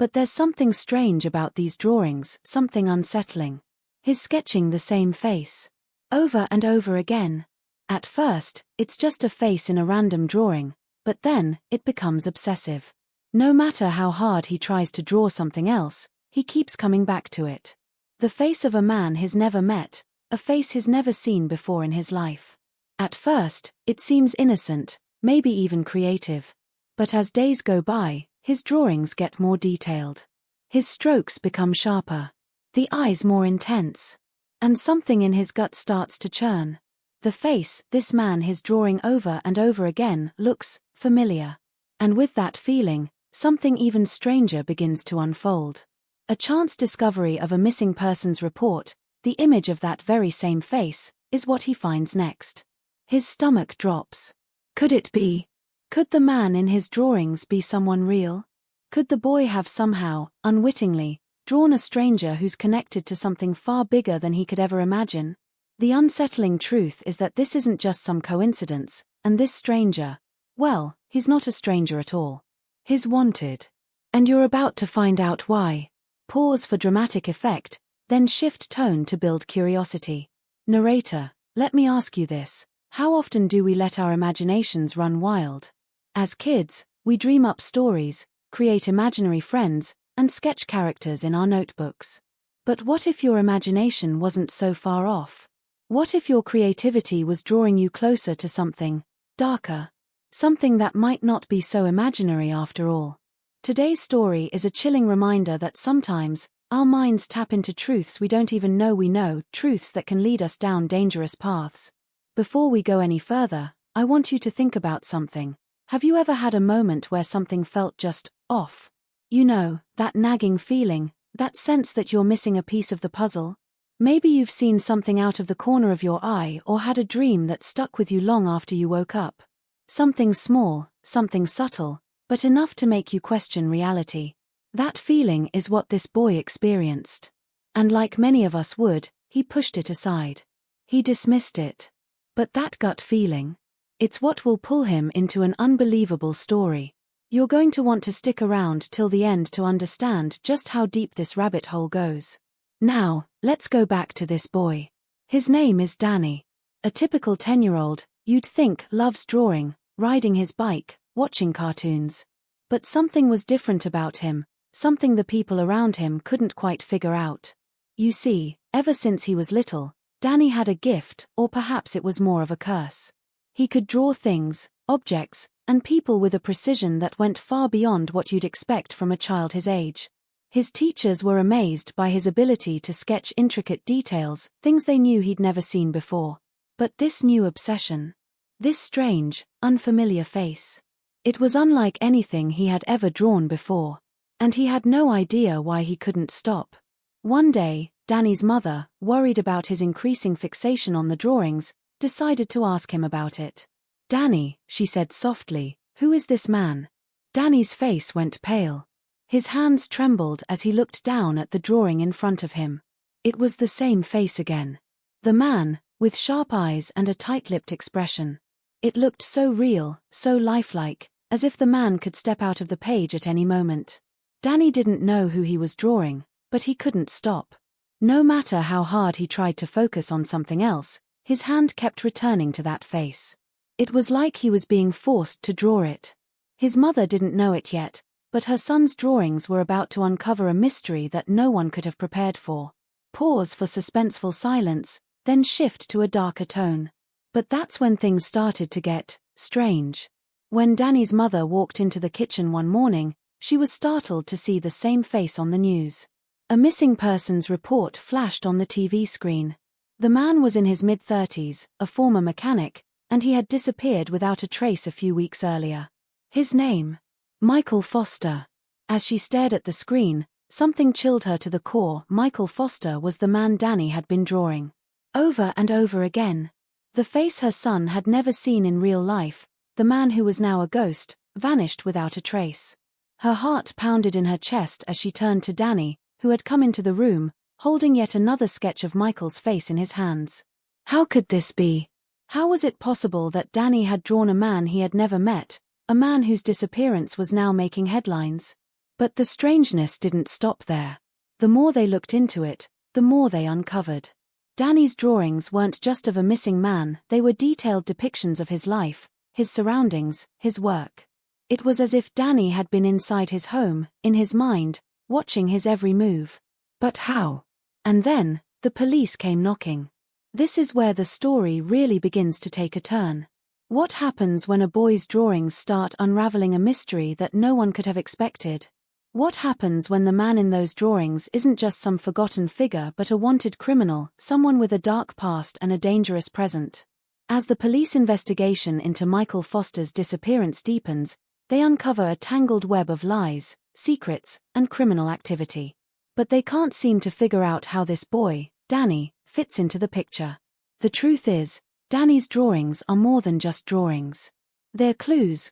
But there's something strange about these drawings, something unsettling. He's sketching the same face. Over and over again. At first, it's just a face in a random drawing, but then, it becomes obsessive. No matter how hard he tries to draw something else, he keeps coming back to it. The face of a man he's never met, a face he's never seen before in his life. At first, it seems innocent, maybe even creative. But as days go by, his drawings get more detailed. His strokes become sharper. The eyes more intense. And something in his gut starts to churn. The face this man is drawing over and over again looks familiar. And with that feeling, something even stranger begins to unfold. A chance discovery of a missing persons report, the image of that very same face, is what he finds next. His stomach drops. Could it be? Could the man in his drawings be someone real? Could the boy have somehow, unwittingly, drawn a stranger who's connected to something far bigger than he could ever imagine? The unsettling truth is that this isn't just some coincidence, and this stranger, well, he's not a stranger at all. He's wanted. And you're about to find out why. Pause for dramatic effect, then shift tone to build curiosity. Narrator, let me ask you this. How often do we let our imaginations run wild? As kids, we dream up stories, create imaginary friends, and sketch characters in our notebooks. But what if your imagination wasn't so far off? What if your creativity was drawing you closer to something darker? Something that might not be so imaginary after all. Today's story is a chilling reminder that sometimes, our minds tap into truths we don't even know we know, truths that can lead us down dangerous paths. Before we go any further, I want you to think about something. Have you ever had a moment where something felt just off? You know, that nagging feeling, that sense that you're missing a piece of the puzzle? Maybe you've seen something out of the corner of your eye or had a dream that stuck with you long after you woke up. Something small, something subtle, but enough to make you question reality. That feeling is what this boy experienced. And like many of us would, he pushed it aside. He dismissed it. But that gut feeling, it's what will pull him into an unbelievable story. You're going to want to stick around till the end to understand just how deep this rabbit hole goes. Now, let's go back to this boy. His name is Danny. A typical 10-year-old, you'd think, loves drawing, riding his bike, watching cartoons. But something was different about him, something the people around him couldn't quite figure out. You see, ever since he was little, Danny had a gift, or perhaps it was more of a curse. He could draw things, objects, and people with a precision that went far beyond what you'd expect from a child his age. His teachers were amazed by his ability to sketch intricate details, things they knew he'd never seen before. But this new obsession, this strange, unfamiliar face, it was unlike anything he had ever drawn before. And he had no idea why he couldn't stop. One day, Danny's mother, worried about his increasing fixation on the drawings, decided to ask him about it. "Danny," she said softly, "who is this man?" Danny's face went pale. His hands trembled as he looked down at the drawing in front of him. It was the same face again. The man, with sharp eyes and a tight-lipped expression. It looked so real, so lifelike, as if the man could step out of the page at any moment. Danny didn't know who he was drawing, but he couldn't stop. No matter how hard he tried to focus on something else, his hand kept returning to that face. It was like he was being forced to draw it. His mother didn't know it yet, but her son's drawings were about to uncover a mystery that no one could have prepared for. Pause for suspenseful silence, then shift to a darker tone. But that's when things started to get strange. When Danny's mother walked into the kitchen one morning, she was startled to see the same face on the news. A missing persons report flashed on the TV screen. The man was in his mid-30s, a former mechanic, and he had disappeared without a trace a few weeks earlier. His name? Michael Foster. As she stared at the screen, something chilled her to the core. Michael Foster was the man Danny had been drawing. Over and over again. The face her son had never seen in real life, the man who was now a ghost, vanished without a trace. Her heart pounded in her chest as she turned to Danny, who had come into the room, holding yet another sketch of Michael's face in his hands. How could this be? How was it possible that Danny had drawn a man he had never met, a man whose disappearance was now making headlines? But the strangeness didn't stop there. The more they looked into it, the more they uncovered. Danny's drawings weren't just of a missing man, they were detailed depictions of his life, his surroundings, his work. It was as if Danny had been inside his home, in his mind, watching his every move. But how? And then, the police came knocking. This is where the story really begins to take a turn. What happens when a boy's drawings start unraveling a mystery that no one could have expected? What happens when the man in those drawings isn't just some forgotten figure but a wanted criminal, someone with a dark past and a dangerous present? As the police investigation into Michael Foster's disappearance deepens, they uncover a tangled web of lies, secrets, and criminal activity. But they can't seem to figure out how this boy, Danny, fits into the picture. The truth is, Danny's drawings are more than just drawings. They're clues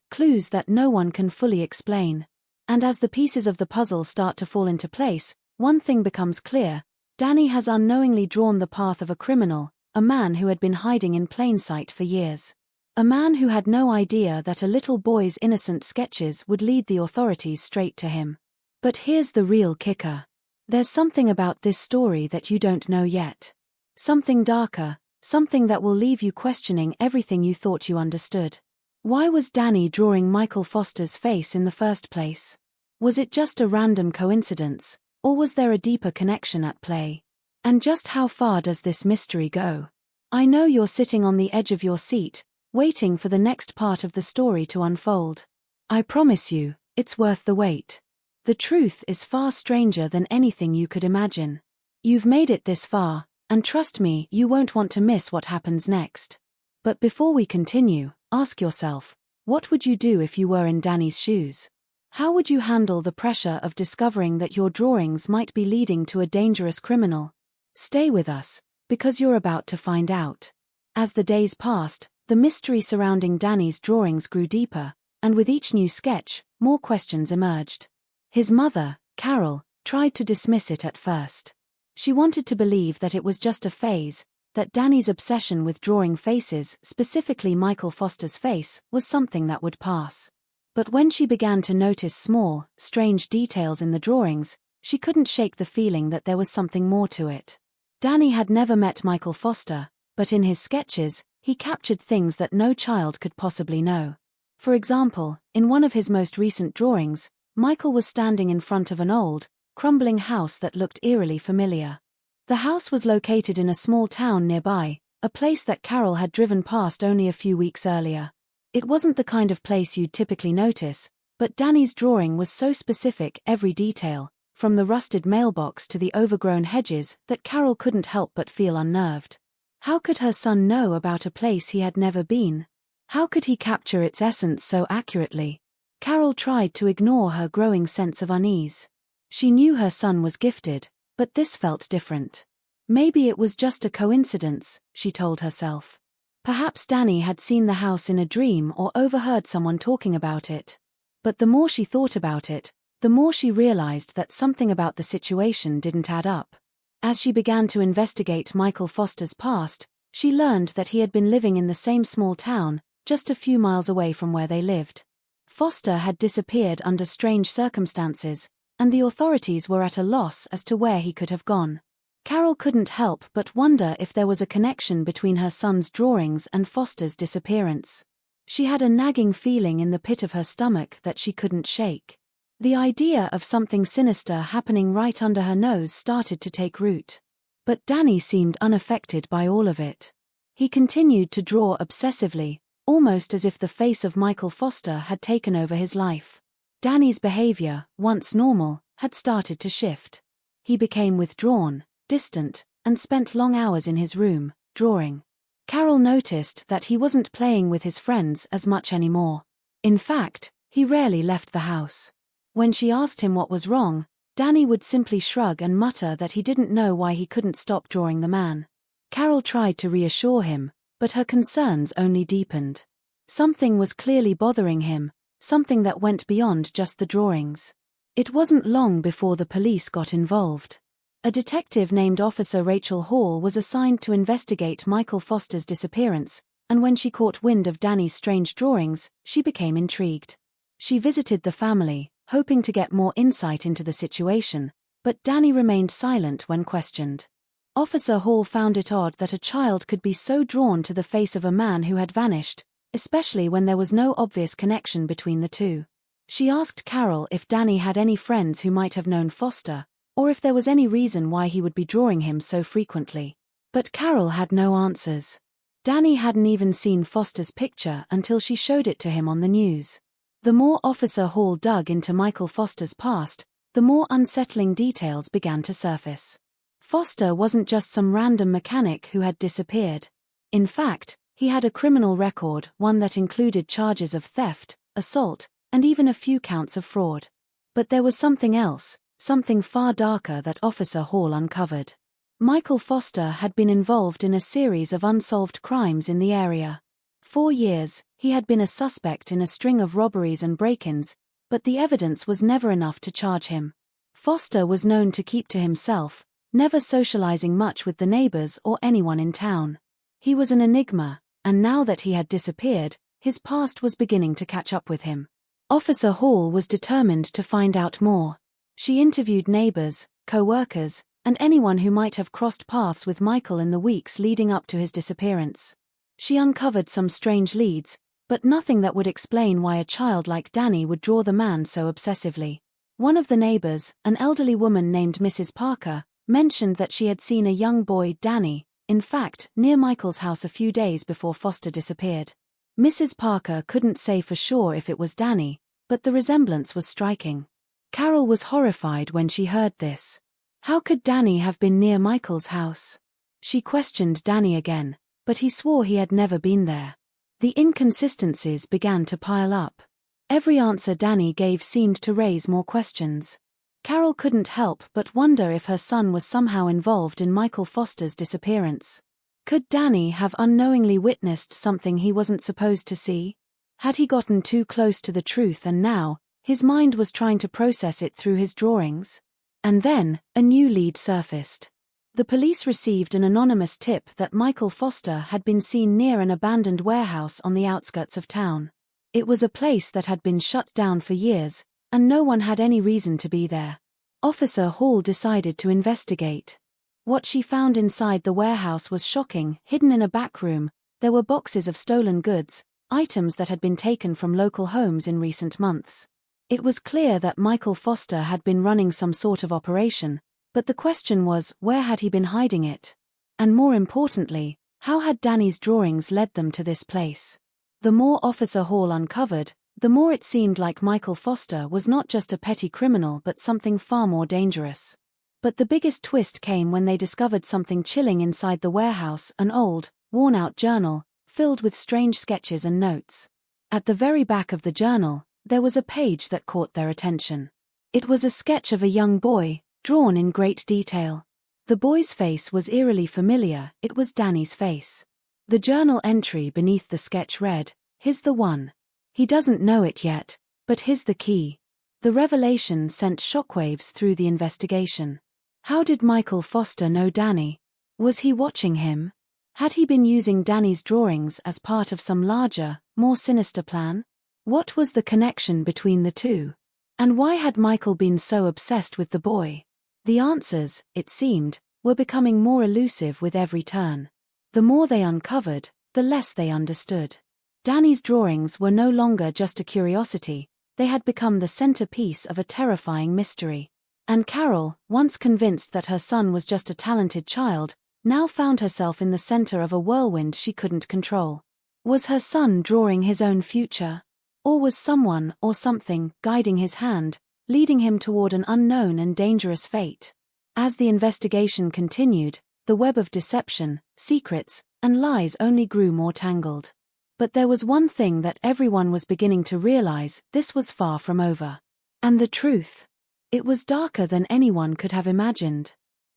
that no one can fully explain. And as the pieces of the puzzle start to fall into place, one thing becomes clear: Danny has unknowingly drawn the path of a criminal, a man who had been hiding in plain sight for years. A man who had no idea that a little boy's innocent sketches would lead the authorities straight to him. But here's the real kicker. There's something about this story that you don't know yet. Something darker, something that will leave you questioning everything you thought you understood. Why was Danny drawing Michael Foster's face in the first place? Was it just a random coincidence, or was there a deeper connection at play? And just how far does this mystery go? I know you're sitting on the edge of your seat, waiting for the next part of the story to unfold. I promise you, it's worth the wait. The truth is far stranger than anything you could imagine. You've made it this far, and trust me, you won't want to miss what happens next. But before we continue, ask yourself, what would you do if you were in Danny's shoes? How would you handle the pressure of discovering that your drawings might be leading to a dangerous criminal? Stay with us, because you're about to find out. As the days passed, the mystery surrounding Danny's drawings grew deeper, and with each new sketch, more questions emerged. His mother, Carol, tried to dismiss it at first. She wanted to believe that it was just a phase, that Danny's obsession with drawing faces, specifically Michael Foster's face, was something that would pass. But when she began to notice small, strange details in the drawings, she couldn't shake the feeling that there was something more to it. Danny had never met Michael Foster, but in his sketches, he captured things that no child could possibly know. For example, in one of his most recent drawings, Michael was standing in front of an old, crumbling house that looked eerily familiar. The house was located in a small town nearby, a place that Carol had driven past only a few weeks earlier. It wasn't the kind of place you'd typically notice, but Danny's drawing was so specific, every detail, from the rusted mailbox to the overgrown hedges, that Carol couldn't help but feel unnerved. How could her son know about a place he had never been? How could he capture its essence so accurately? Carol tried to ignore her growing sense of unease. She knew her son was gifted, but this felt different. Maybe it was just a coincidence, she told herself. Perhaps Danny had seen the house in a dream or overheard someone talking about it. But the more she thought about it, the more she realized that something about the situation didn't add up. As she began to investigate Michael Foster's past, she learned that he had been living in the same small town, just a few miles away from where they lived. Foster had disappeared under strange circumstances, and the authorities were at a loss as to where he could have gone. Carol couldn't help but wonder if there was a connection between her son's drawings and Foster's disappearance. She had a nagging feeling in the pit of her stomach that she couldn't shake. The idea of something sinister happening right under her nose started to take root. But Danny seemed unaffected by all of it. He continued to draw obsessively, almost as if the face of Michael Foster had taken over his life. Danny's behavior, once normal, had started to shift. He became withdrawn, distant, and spent long hours in his room, drawing. Carol noticed that he wasn't playing with his friends as much anymore. In fact, he rarely left the house. When she asked him what was wrong, Danny would simply shrug and mutter that he didn't know why he couldn't stop drawing the man. Carol tried to reassure him, but her concerns only deepened. Something was clearly bothering him, something that went beyond just the drawings. It wasn't long before the police got involved. A detective named Officer Rachel Hall was assigned to investigate Michael Foster's disappearance, and when she caught wind of Danny's strange drawings, she became intrigued. She visited the family, hoping to get more insight into the situation, but Danny remained silent when questioned. Officer Hall found it odd that a child could be so drawn to the face of a man who had vanished, especially when there was no obvious connection between the two. She asked Carol if Danny had any friends who might have known Foster, or if there was any reason why he would be drawing him so frequently. But Carol had no answers. Danny hadn't even seen Foster's picture until she showed it to him on the news. The more Officer Hall dug into Michael Foster's past, the more unsettling details began to surface. Foster wasn't just some random mechanic who had disappeared. In fact, he had a criminal record, one that included charges of theft, assault, and even a few counts of fraud. But there was something else, something far darker that Officer Hall uncovered. Michael Foster had been involved in a series of unsolved crimes in the area. 4 years, he had been a suspect in a string of robberies and break-ins, but the evidence was never enough to charge him. Foster was known to keep to himself, never socializing much with the neighbors or anyone in town. He was an enigma, and now that he had disappeared, his past was beginning to catch up with him. Officer Hall was determined to find out more. She interviewed neighbors, co-workers, and anyone who might have crossed paths with Michael in the weeks leading up to his disappearance. She uncovered some strange leads, but nothing that would explain why a child like Danny would draw the man so obsessively. One of the neighbors, an elderly woman named Mrs. Parker, mentioned that she had seen a young boy, Danny, in fact, near Michael's house a few days before Foster disappeared. Mrs. Parker couldn't say for sure if it was Danny, but the resemblance was striking. Carol was horrified when she heard this. How could Danny have been near Michael's house? She questioned Danny again, but he swore he had never been there. The inconsistencies began to pile up. Every answer Danny gave seemed to raise more questions. Carol couldn't help but wonder if her son was somehow involved in Michael Foster's disappearance. Could Danny have unknowingly witnessed something he wasn't supposed to see? Had he gotten too close to the truth and now, his mind was trying to process it through his drawings? And then, a new lead surfaced. The police received an anonymous tip that Michael Foster had been seen near an abandoned warehouse on the outskirts of town. It was a place that had been shut down for years, and no one had any reason to be there. Officer Hall decided to investigate. What she found inside the warehouse was shocking. Hidden in a back room, there were boxes of stolen goods, items that had been taken from local homes in recent months. It was clear that Michael Foster had been running some sort of operation, but the question was, where had he been hiding it? And more importantly, how had Danny's drawings led them to this place? The more Officer Hall uncovered, the more it seemed like Michael Foster was not just a petty criminal but something far more dangerous. But the biggest twist came when they discovered something chilling inside the warehouse, an old, worn-out journal, filled with strange sketches and notes. At the very back of the journal, there was a page that caught their attention. It was a sketch of a young boy, drawn in great detail. The boy's face was eerily familiar. It was Danny's face. The journal entry beneath the sketch read, "He's the one. He doesn't know it yet, but he's the key." The revelation sent shockwaves through the investigation. How did Michael Foster know Danny? Was he watching him? Had he been using Danny's drawings as part of some larger, more sinister plan? What was the connection between the two? And why had Michael been so obsessed with the boy? The answers, it seemed, were becoming more elusive with every turn. The more they uncovered, the less they understood. Danny's drawings were no longer just a curiosity, they had become the centerpiece of a terrifying mystery. And Carol, once convinced that her son was just a talented child, now found herself in the center of a whirlwind she couldn't control. Was her son drawing his own future? Or was someone or something guiding his hand, leading him toward an unknown and dangerous fate? As the investigation continued, the web of deception, secrets, and lies only grew more tangled. But there was one thing that everyone was beginning to realize: this was far from over. And the truth? It was darker than anyone could have imagined.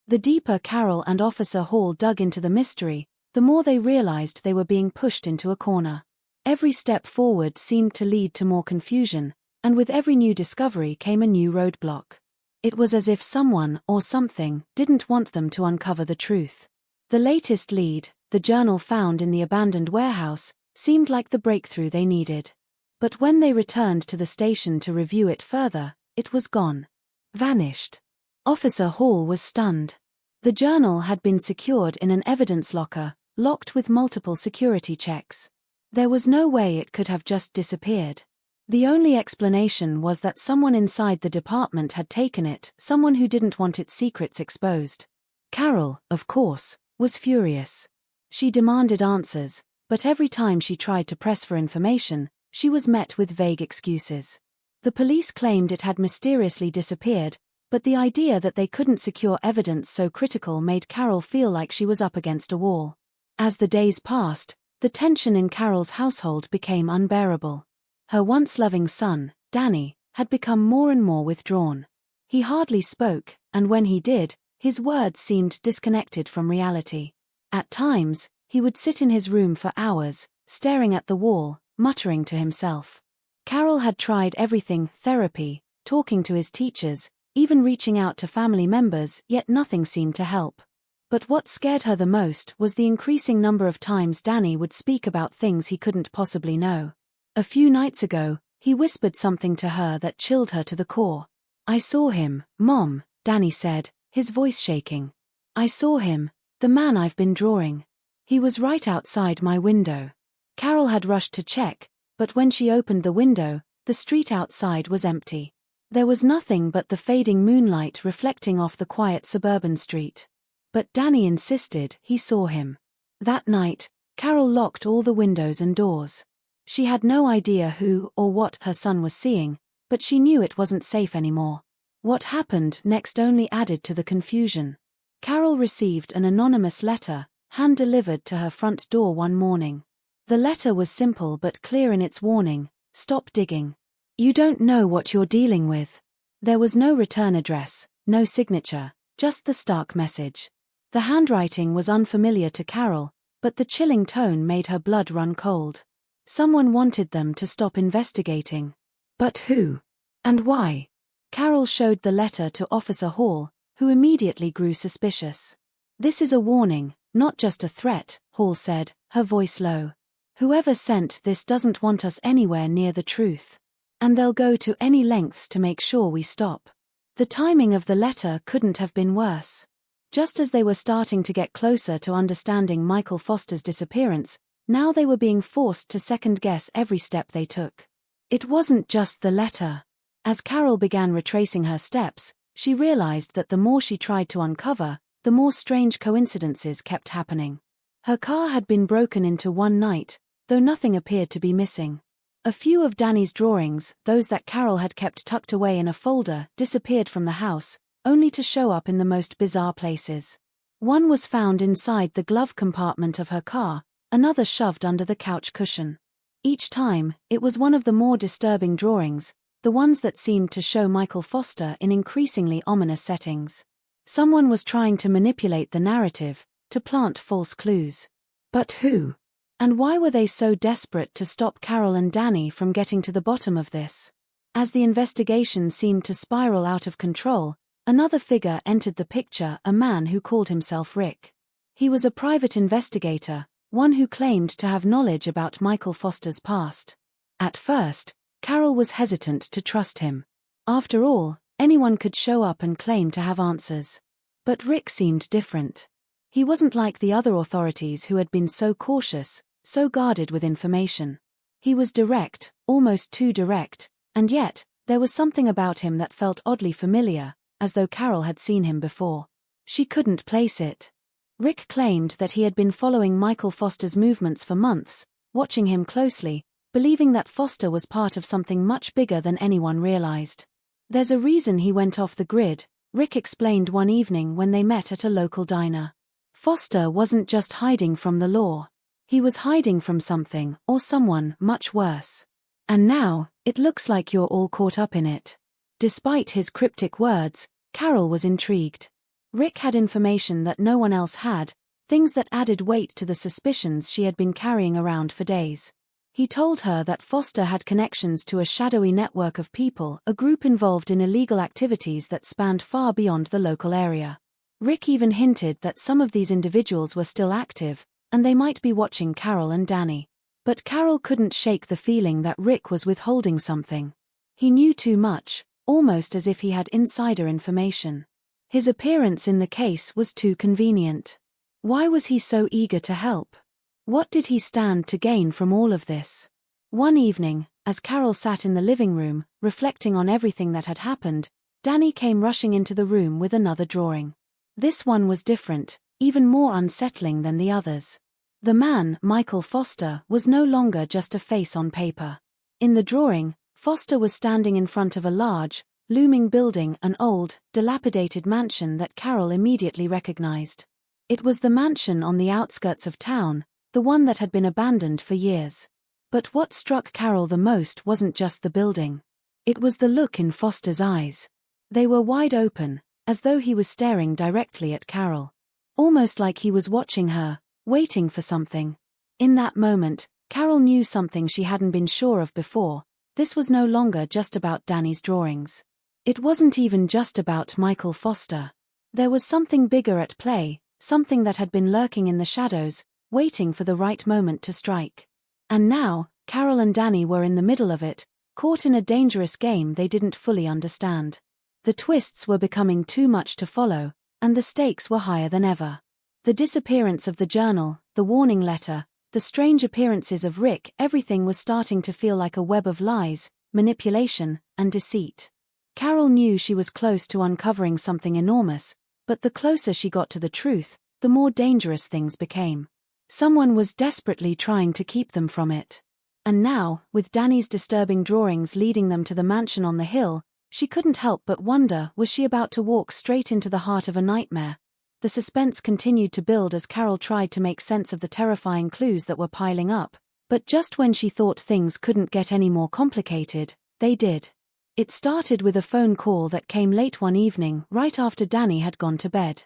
The deeper Carol and Officer Hall dug into the mystery, the more they realized they were being pushed into a corner. Every step forward seemed to lead to more confusion, and with every new discovery came a new roadblock. It was as if someone, or something, didn't want them to uncover the truth. The latest lead, the journal found in the abandoned warehouse, seemed like the breakthrough they needed. But when they returned to the station to review it further, it was gone. Vanished. Officer Hall was stunned. The journal had been secured in an evidence locker, locked with multiple security checks. There was no way it could have just disappeared. The only explanation was that someone inside the department had taken it, someone who didn't want its secrets exposed. Carol, of course, was furious. She demanded answers, but every time she tried to press for information, she was met with vague excuses. The police claimed it had mysteriously disappeared, but the idea that they couldn't secure evidence so critical made Carol feel like she was up against a wall. As the days passed, the tension in Carol's household became unbearable. Her once loving son, Danny, had become more and more withdrawn. He hardly spoke, and when he did, his words seemed disconnected from reality. At times, he would sit in his room for hours, staring at the wall, muttering to himself. Carol had tried everything: therapy, talking to his teachers, even reaching out to family members, yet nothing seemed to help. But what scared her the most was the increasing number of times Danny would speak about things he couldn't possibly know. A few nights ago, he whispered something to her that chilled her to the core. "I saw him, Mom," Danny said, his voice shaking. "I saw him, the man I've been drawing. He was right outside my window." Carol had rushed to check, but when she opened the window, the street outside was empty. There was nothing but the fading moonlight reflecting off the quiet suburban street. But Danny insisted he saw him. That night, Carol locked all the windows and doors. She had no idea who or what her son was seeing, but she knew it wasn't safe anymore. What happened next only added to the confusion. Carol received an anonymous letter, hand-delivered to her front door one morning. The letter was simple but clear in its warning: stop digging. You don't know what you're dealing with. There was no return address, no signature, just the stark message. The handwriting was unfamiliar to Carol, but the chilling tone made her blood run cold. Someone wanted them to stop investigating. But who? And why? Carol showed the letter to Officer Hall, who immediately grew suspicious. "This is a warning, not just a threat," Hall said, her voice low. "Whoever sent this doesn't want us anywhere near the truth. And they'll go to any lengths to make sure we stop." The timing of the letter couldn't have been worse. Just as they were starting to get closer to understanding Michael Foster's disappearance, now they were being forced to second-guess every step they took. It wasn't just the letter. As Carol began retracing her steps, she realized that the more she tried to uncover, the more strange coincidences kept happening. Her car had been broken into one night, though nothing appeared to be missing. A few of Danny's drawings, those that Carol had kept tucked away in a folder, disappeared from the house, only to show up in the most bizarre places. One was found inside the glove compartment of her car, another shoved under the couch cushion. Each time, it was one of the more disturbing drawings, the ones that seemed to show Michael Foster in increasingly ominous settings. Someone was trying to manipulate the narrative, to plant false clues. But who? And why were they so desperate to stop Carol and Danny from getting to the bottom of this? As the investigation seemed to spiral out of control, another figure entered the picture: a man who called himself Rick. He was a private investigator, one who claimed to have knowledge about Michael Foster's past. At first, Carol was hesitant to trust him. After all, anyone could show up and claim to have answers. But Rick seemed different. He wasn't like the other authorities who had been so cautious, so guarded with information. He was direct, almost too direct, and yet, there was something about him that felt oddly familiar, as though Carol had seen him before. She couldn't place it. Rick claimed that he had been following Michael Foster's movements for months, watching him closely, believing that Foster was part of something much bigger than anyone realized. "There's a reason he went off the grid," Rick explained one evening when they met at a local diner. "Foster wasn't just hiding from the law. He was hiding from something, or someone, much worse. And now, it looks like you're all caught up in it." Despite his cryptic words, Carol was intrigued. Rick had information that no one else had, things that added weight to the suspicions she had been carrying around for days. He told her that Foster had connections to a shadowy network of people, a group involved in illegal activities that spanned far beyond the local area. Rick even hinted that some of these individuals were still active, and they might be watching Carol and Danny. But Carol couldn't shake the feeling that Rick was withholding something. He knew too much, almost as if he had insider information. His appearance in the case was too convenient. Why was he so eager to help? What did he stand to gain from all of this? One evening, as Carol sat in the living room, reflecting on everything that had happened, Danny came rushing into the room with another drawing. This one was different, even more unsettling than the others. The man, Michael Foster, was no longer just a face on paper. In the drawing, Foster was standing in front of a large, looming building, an old, dilapidated mansion that Carol immediately recognized. It was the mansion on the outskirts of town, the one that had been abandoned for years. But what struck Carol the most wasn't just the building. It was the look in Foster's eyes. They were wide open, as though he was staring directly at Carol. Almost like he was watching her, waiting for something. In that moment, Carol knew something she hadn't been sure of before. This was no longer just about Danny's drawings. It wasn't even just about Michael Foster. There was something bigger at play, something that had been lurking in the shadows, waiting for the right moment to strike. And now, Carol and Danny were in the middle of it, caught in a dangerous game they didn't fully understand. The twists were becoming too much to follow, and the stakes were higher than ever. The disappearance of the journal, the warning letter, the strange appearances of Rick, everything was starting to feel like a web of lies, manipulation, and deceit. Carol knew she was close to uncovering something enormous, but the closer she got to the truth, the more dangerous things became. Someone was desperately trying to keep them from it. And now, with Danny's disturbing drawings leading them to the mansion on the hill, she couldn't help but wonder, was she about to walk straight into the heart of a nightmare? The suspense continued to build as Carol tried to make sense of the terrifying clues that were piling up, but just when she thought things couldn't get any more complicated, they did. It started with a phone call that came late one evening, right after Danny had gone to bed.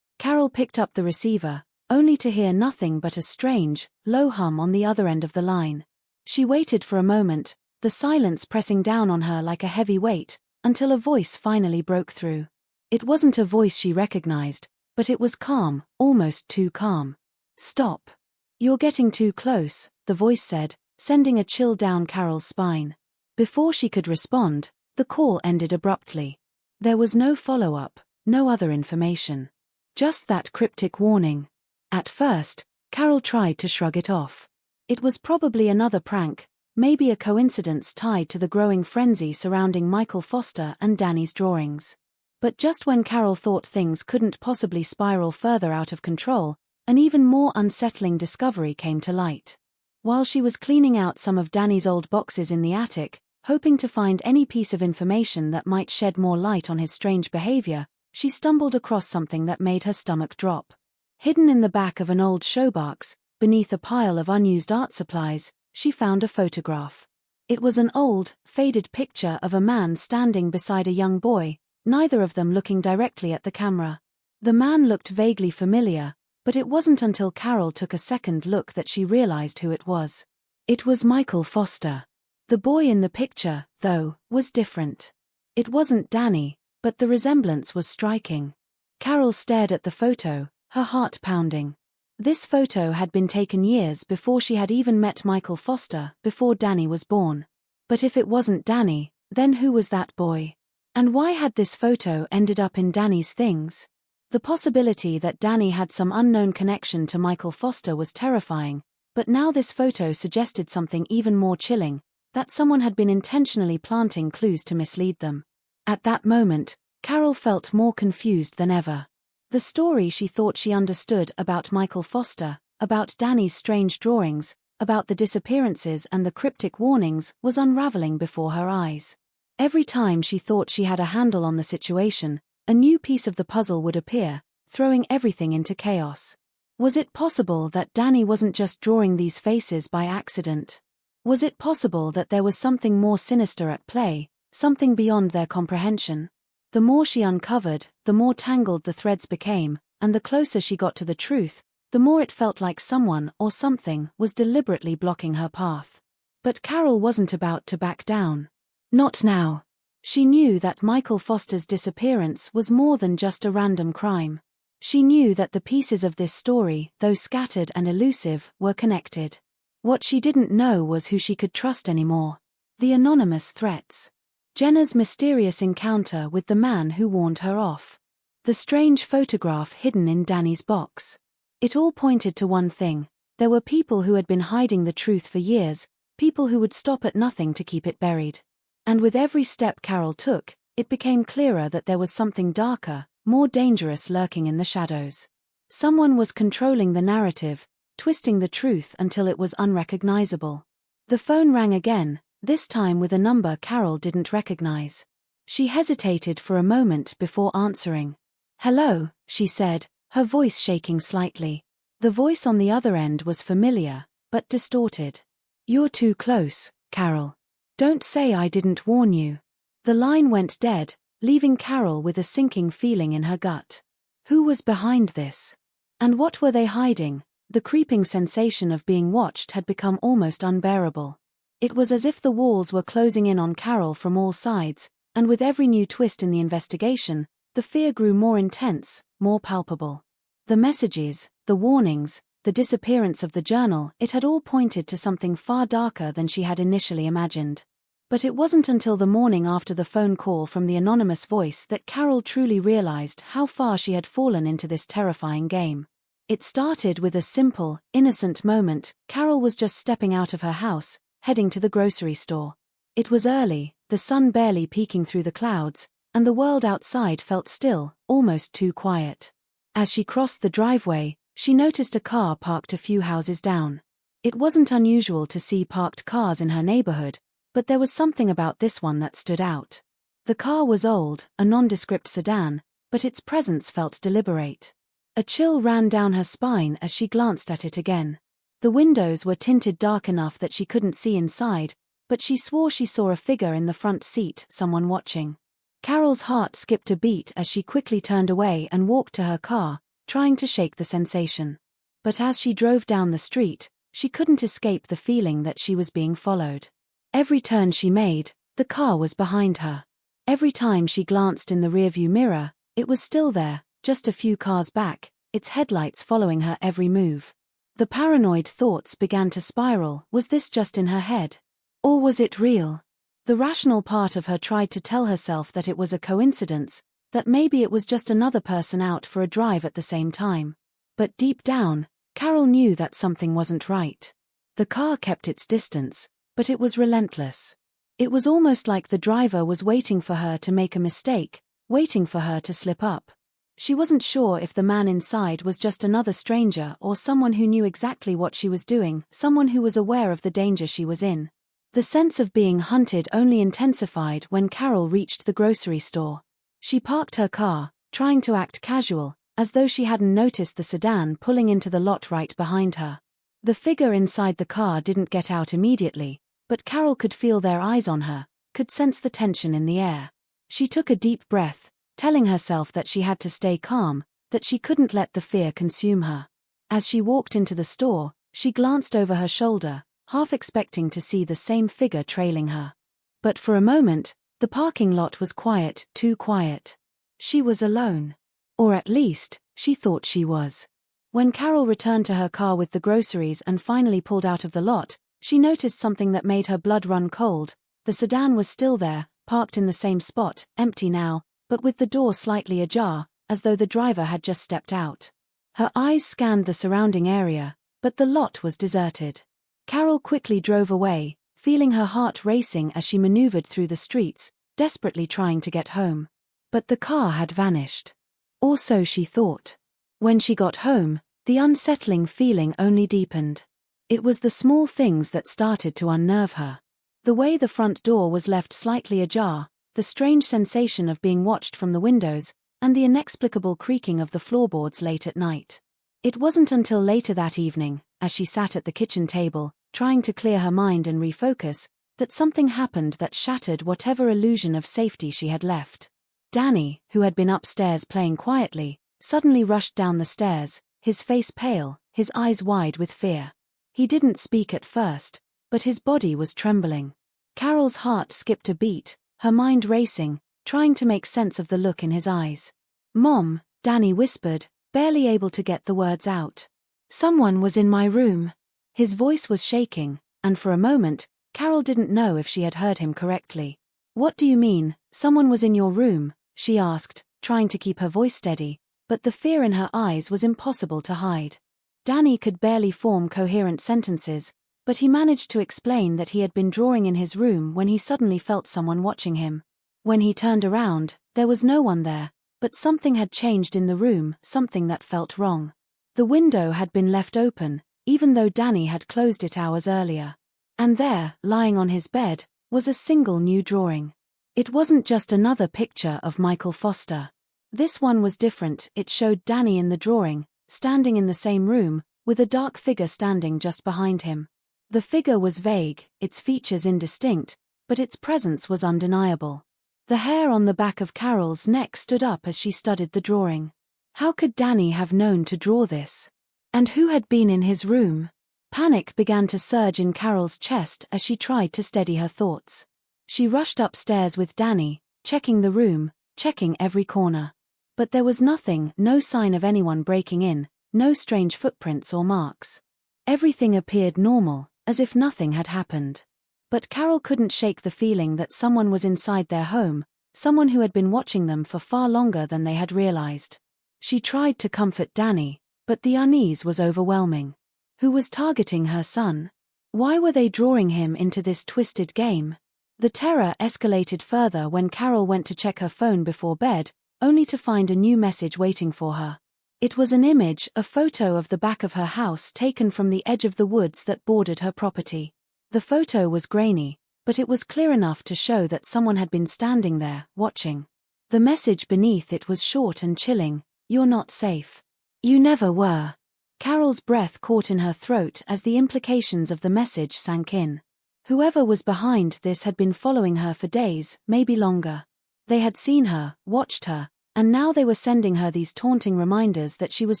Carol picked up the receiver, only to hear nothing but a strange, low hum on the other end of the line. She waited for a moment, the silence pressing down on her like a heavy weight, until a voice finally broke through. It wasn't a voice she recognized, but it was calm, almost too calm. "Stop. You're getting too close," the voice said, sending a chill down Carol's spine. Before she could respond, the call ended abruptly. There was no follow-up, no other information. Just that cryptic warning. At first, Carol tried to shrug it off. It was probably another prank, maybe a coincidence tied to the growing frenzy surrounding Michael Foster and Danny's drawings. But just when Carol thought things couldn't possibly spiral further out of control, an even more unsettling discovery came to light. While she was cleaning out some of Danny's old boxes in the attic, hoping to find any piece of information that might shed more light on his strange behavior, she stumbled across something that made her stomach drop. Hidden in the back of an old showbox, beneath a pile of unused art supplies, she found a photograph. It was an old, faded picture of a man standing beside a young boy, neither of them looking directly at the camera. The man looked vaguely familiar, but it wasn't until Carol took a second look that she realized who it was. It was Michael Foster. The boy in the picture, though, was different. It wasn't Danny, but the resemblance was striking. Carol stared at the photo, her heart pounding. This photo had been taken years before she had even met Michael Foster, before Danny was born. But if it wasn't Danny, then who was that boy? And why had this photo ended up in Danny's things? The possibility that Danny had some unknown connection to Michael Foster was terrifying, but now this photo suggested something even more chilling, that someone had been intentionally planting clues to mislead them. At that moment, Carol felt more confused than ever. The story she thought she understood about Michael Foster, about Danny's strange drawings, about the disappearances and the cryptic warnings was unraveling before her eyes. Every time she thought she had a handle on the situation, a new piece of the puzzle would appear, throwing everything into chaos. Was it possible that Danny wasn't just drawing these faces by accident? Was it possible that there was something more sinister at play, something beyond their comprehension? The more she uncovered, the more tangled the threads became, and the closer she got to the truth, the more it felt like someone or something was deliberately blocking her path. But Carol wasn't about to back down. Not now. She knew that Michael Foster's disappearance was more than just a random crime. She knew that the pieces of this story, though scattered and elusive, were connected. What she didn't know was who she could trust anymore. The anonymous threats. Jenna's mysterious encounter with the man who warned her off. The strange photograph hidden in Danny's box. It all pointed to one thing: there were people who had been hiding the truth for years, people who would stop at nothing to keep it buried. And with every step Carol took, it became clearer that there was something darker, more dangerous lurking in the shadows. Someone was controlling the narrative, twisting the truth until it was unrecognizable. The phone rang again, this time with a number Carol didn't recognize. She hesitated for a moment before answering. "Hello," she said, her voice shaking slightly. The voice on the other end was familiar, but distorted. "You're too close, Carol. Don't say I didn't warn you." The line went dead, leaving Carol with a sinking feeling in her gut. Who was behind this? And what were they hiding? The creeping sensation of being watched had become almost unbearable. It was as if the walls were closing in on Carol from all sides, and with every new twist in the investigation, the fear grew more intense, more palpable. The messages, the warnings, the disappearance of the journal, it had all pointed to something far darker than she had initially imagined. But it wasn't until the morning after the phone call from the anonymous voice that Carol truly realized how far she had fallen into this terrifying game. It started with a simple, innocent moment. Carol was just stepping out of her house, heading to the grocery store. It was early, the sun barely peeking through the clouds, and the world outside felt still, almost too quiet. As she crossed the driveway, she noticed a car parked a few houses down. It wasn't unusual to see parked cars in her neighborhood, but there was something about this one that stood out. The car was old, a nondescript sedan, but its presence felt deliberate. A chill ran down her spine as she glanced at it again. The windows were tinted dark enough that she couldn't see inside, but she swore she saw a figure in the front seat, someone watching. Carol's heart skipped a beat as she quickly turned away and walked to her car, trying to shake the sensation. But as she drove down the street, she couldn't escape the feeling that she was being followed. Every turn she made, the car was behind her. Every time she glanced in the rearview mirror, it was still there, just a few cars back, its headlights following her every move. The paranoid thoughts began to spiral. Was this just in her head? Or was it real? The rational part of her tried to tell herself that it was a coincidence, that maybe it was just another person out for a drive at the same time. But deep down, Carol knew that something wasn't right. The car kept its distance, but it was relentless. It was almost like the driver was waiting for her to make a mistake, waiting for her to slip up. She wasn't sure if the man inside was just another stranger or someone who knew exactly what she was doing, someone who was aware of the danger she was in. The sense of being hunted only intensified when Carol reached the grocery store. She parked her car, trying to act casual, as though she hadn't noticed the sedan pulling into the lot right behind her. The figure inside the car didn't get out immediately, but Carol could feel their eyes on her, could sense the tension in the air. She took a deep breath, telling herself that she had to stay calm, that she couldn't let the fear consume her. As she walked into the store, she glanced over her shoulder, half expecting to see the same figure trailing her. But for a moment, the parking lot was quiet, too quiet. She was alone. Or at least, she thought she was. When Carol returned to her car with the groceries and finally pulled out of the lot, she noticed something that made her blood run cold. The sedan was still there, parked in the same spot, empty now, but with the door slightly ajar, as though the driver had just stepped out. Her eyes scanned the surrounding area, but the lot was deserted. Carol quickly drove away, feeling her heart racing as she maneuvered through the streets, desperately trying to get home. But the car had vanished. Or so she thought. When she got home, the unsettling feeling only deepened. It was the small things that started to unnerve her. The way the front door was left slightly ajar, the strange sensation of being watched from the windows, and the inexplicable creaking of the floorboards late at night. It wasn't until later that evening, as she sat at the kitchen table, trying to clear her mind and refocus, that something happened that shattered whatever illusion of safety she had left. Danny, who had been upstairs playing quietly, suddenly rushed down the stairs, his face pale, his eyes wide with fear. He didn't speak at first, but his body was trembling. Carol's heart skipped a beat, her mind racing, trying to make sense of the look in his eyes. "Mom," Danny whispered, barely able to get the words out. "Someone was in my room." His voice was shaking, and for a moment, Carol didn't know if she had heard him correctly. What do you mean, someone was in your room? She asked, trying to keep her voice steady, but the fear in her eyes was impossible to hide. Danny could barely form coherent sentences, but he managed to explain that he had been drawing in his room when he suddenly felt someone watching him. When he turned around, there was no one there, but something had changed in the room, something that felt wrong. The window had been left open, even though Danny had closed it hours earlier. And there, lying on his bed, was a single new drawing. It wasn't just another picture of Michael Foster. This one was different. It showed Danny in the drawing, standing in the same room, with a dark figure standing just behind him. The figure was vague, its features indistinct, but its presence was undeniable. The hair on the back of Carol's neck stood up as she studied the drawing. How could Danny have known to draw this? And who had been in his room? Panic began to surge in Carol's chest as she tried to steady her thoughts. She rushed upstairs with Danny, checking the room, checking every corner. But there was nothing, no sign of anyone breaking in, no strange footprints or marks. Everything appeared normal, as if nothing had happened. But Carol couldn't shake the feeling that someone was inside their home, someone who had been watching them for far longer than they had realized. She tried to comfort Danny, but the unease was overwhelming. Who was targeting her son? Why were they drawing him into this twisted game? The terror escalated further when Carol went to check her phone before bed, only to find a new message waiting for her. It was an image, a photo of the back of her house taken from the edge of the woods that bordered her property. The photo was grainy, but it was clear enough to show that someone had been standing there, watching. The message beneath it was short and chilling: "You're not safe. You never were." Carol's breath caught in her throat as the implications of the message sank in. Whoever was behind this had been following her for days, maybe longer. They had seen her, watched her, and now they were sending her these taunting reminders that she was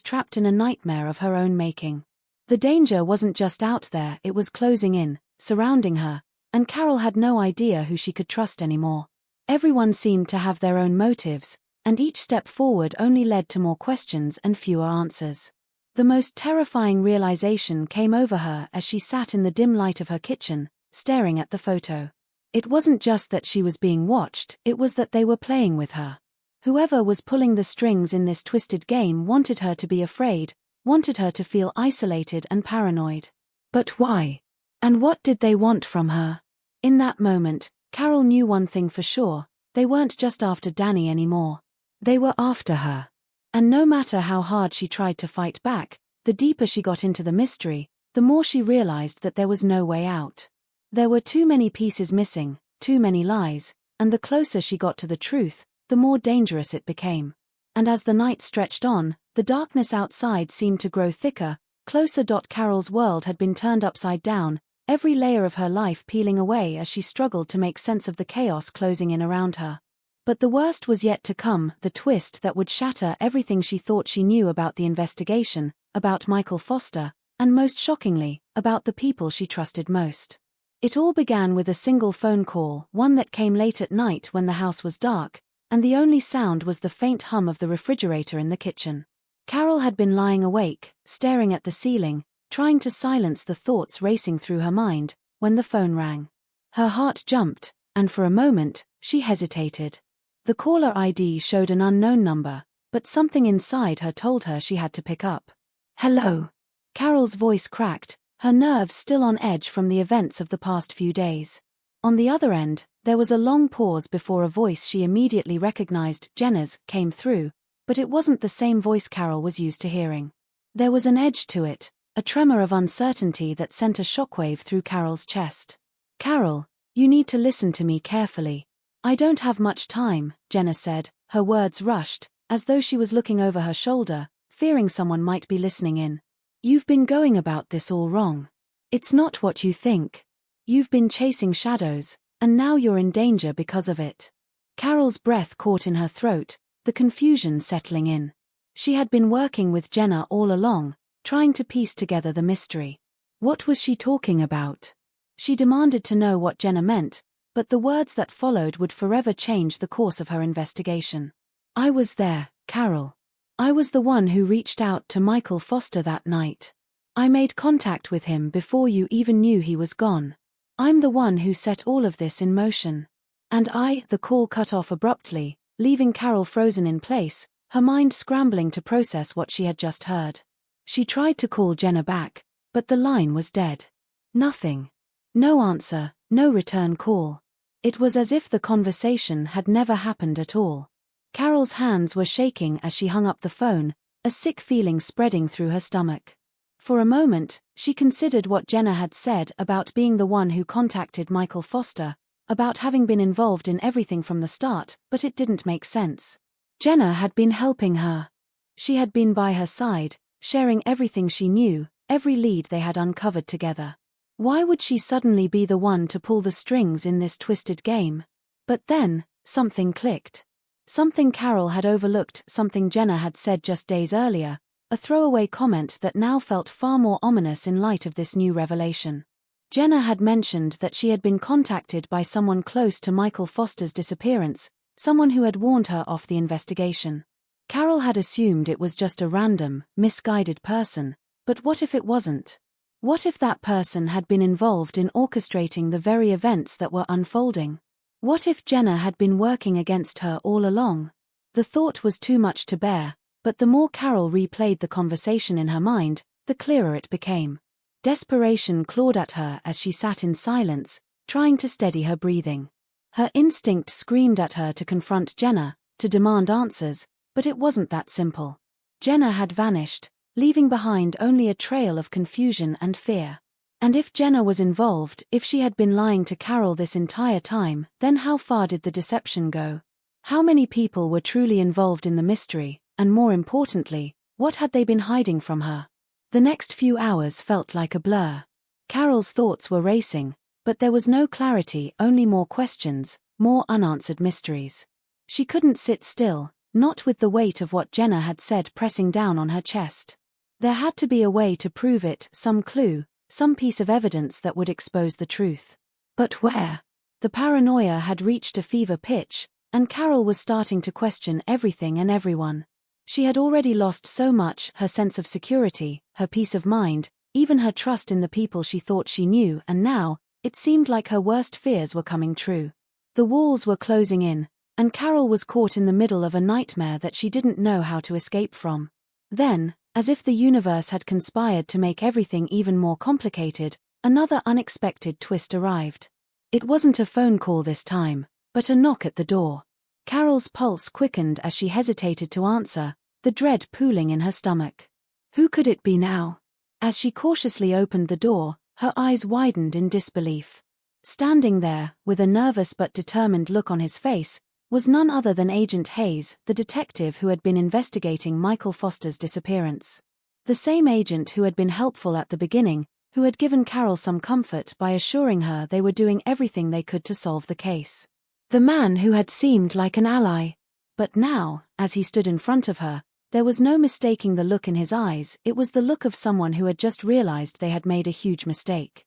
trapped in a nightmare of her own making. The danger wasn't just out there, it was closing in, surrounding her, and Carol had no idea who she could trust anymore. Everyone seemed to have their own motives, and each step forward only led to more questions and fewer answers. The most terrifying realization came over her as she sat in the dim light of her kitchen, staring at the photo. It wasn't just that she was being watched, it was that they were playing with her. Whoever was pulling the strings in this twisted game wanted her to be afraid, wanted her to feel isolated and paranoid. But why? And what did they want from her? In that moment, Carol knew one thing for sure: they weren't just after Danny anymore. They were after her. And no matter how hard she tried to fight back, the deeper she got into the mystery, the more she realized that there was no way out. There were too many pieces missing, too many lies, and the closer she got to the truth, the more dangerous it became. And as the night stretched on, the darkness outside seemed to grow thicker, closer. Carol's world had been turned upside down, every layer of her life peeling away as she struggled to make sense of the chaos closing in around her. But the worst was yet to come, the twist that would shatter everything she thought she knew about the investigation, about Michael Foster, and most shockingly, about the people she trusted most. It all began with a single phone call, one that came late at night when the house was dark, and the only sound was the faint hum of the refrigerator in the kitchen. Carol had been lying awake, staring at the ceiling, trying to silence the thoughts racing through her mind, when the phone rang. Her heart jumped, and for a moment, she hesitated. The caller ID showed an unknown number, but something inside her told her she had to pick up. "Hello." Carol's voice cracked, her nerves still on edge from the events of the past few days. On the other end, there was a long pause before a voice she immediately recognized, Jenna's, came through, but it wasn't the same voice Carol was used to hearing. There was an edge to it, a tremor of uncertainty that sent a shockwave through Carol's chest. "Carol, you need to listen to me carefully. I don't have much time," Jenna said, her words rushed, as though she was looking over her shoulder, fearing someone might be listening in. "You've been going about this all wrong. It's not what you think. You've been chasing shadows, and now you're in danger because of it." Carol's breath caught in her throat, the confusion settling in. She had been working with Jenna all along, trying to piece together the mystery. What was she talking about? She demanded to know what Jenna meant, but the words that followed would forever change the course of her investigation. "I was there, Carol. I was the one who reached out to Michael Foster that night. I made contact with him before you even knew he was gone. I'm the one who set all of this in motion." And the call cut off abruptly, leaving Carol frozen in place, her mind scrambling to process what she had just heard. She tried to call Jenna back, but the line was dead. Nothing. No answer, no return call. It was as if the conversation had never happened at all. Carol's hands were shaking as she hung up the phone, a sick feeling spreading through her stomach. For a moment, she considered what Jenna had said about being the one who contacted Michael Foster, about having been involved in everything from the start, but it didn't make sense. Jenna had been helping her. She had been by her side, sharing everything she knew, every lead they had uncovered together. Why would she suddenly be the one to pull the strings in this twisted game? But then, something clicked. Something Carol had overlooked, something Jenna had said just days earlier, a throwaway comment that now felt far more ominous in light of this new revelation. Jenna had mentioned that she had been contacted by someone close to Michael Foster's disappearance, someone who had warned her off the investigation. Carol had assumed it was just a random, misguided person, but what if it wasn't? What if that person had been involved in orchestrating the very events that were unfolding? What if Jenna had been working against her all along? The thought was too much to bear, but the more Carol replayed the conversation in her mind, the clearer it became. Desperation clawed at her as she sat in silence, trying to steady her breathing. Her instinct screamed at her to confront Jenna, to demand answers, but it wasn't that simple. Jenna had vanished, leaving behind only a trail of confusion and fear. And if Jenna was involved, if she had been lying to Carol this entire time, then how far did the deception go? How many people were truly involved in the mystery, and more importantly, what had they been hiding from her? The next few hours felt like a blur. Carol's thoughts were racing, but there was no clarity, only more questions, more unanswered mysteries. She couldn't sit still, not with the weight of what Jenna had said pressing down on her chest. There had to be a way to prove it, some clue, some piece of evidence that would expose the truth. But where? The paranoia had reached a fever pitch, and Carol was starting to question everything and everyone. She had already lost so much, her sense of security, her peace of mind, even her trust in the people she thought she knew, and now, it seemed like her worst fears were coming true. The walls were closing in, and Carol was caught in the middle of a nightmare that she didn't know how to escape from. Then, as if the universe had conspired to make everything even more complicated, another unexpected twist arrived. It wasn't a phone call this time, but a knock at the door. Carol's pulse quickened as she hesitated to answer, the dread pooling in her stomach. Who could it be now? As she cautiously opened the door, her eyes widened in disbelief. Standing there, with a nervous but determined look on his face, was none other than Agent Hayes, the detective who had been investigating Michael Foster's disappearance. The same agent who had been helpful at the beginning, who had given Carol some comfort by assuring her they were doing everything they could to solve the case. The man who had seemed like an ally. But now, as he stood in front of her, there was no mistaking the look in his eyes, it was the look of someone who had just realized they had made a huge mistake.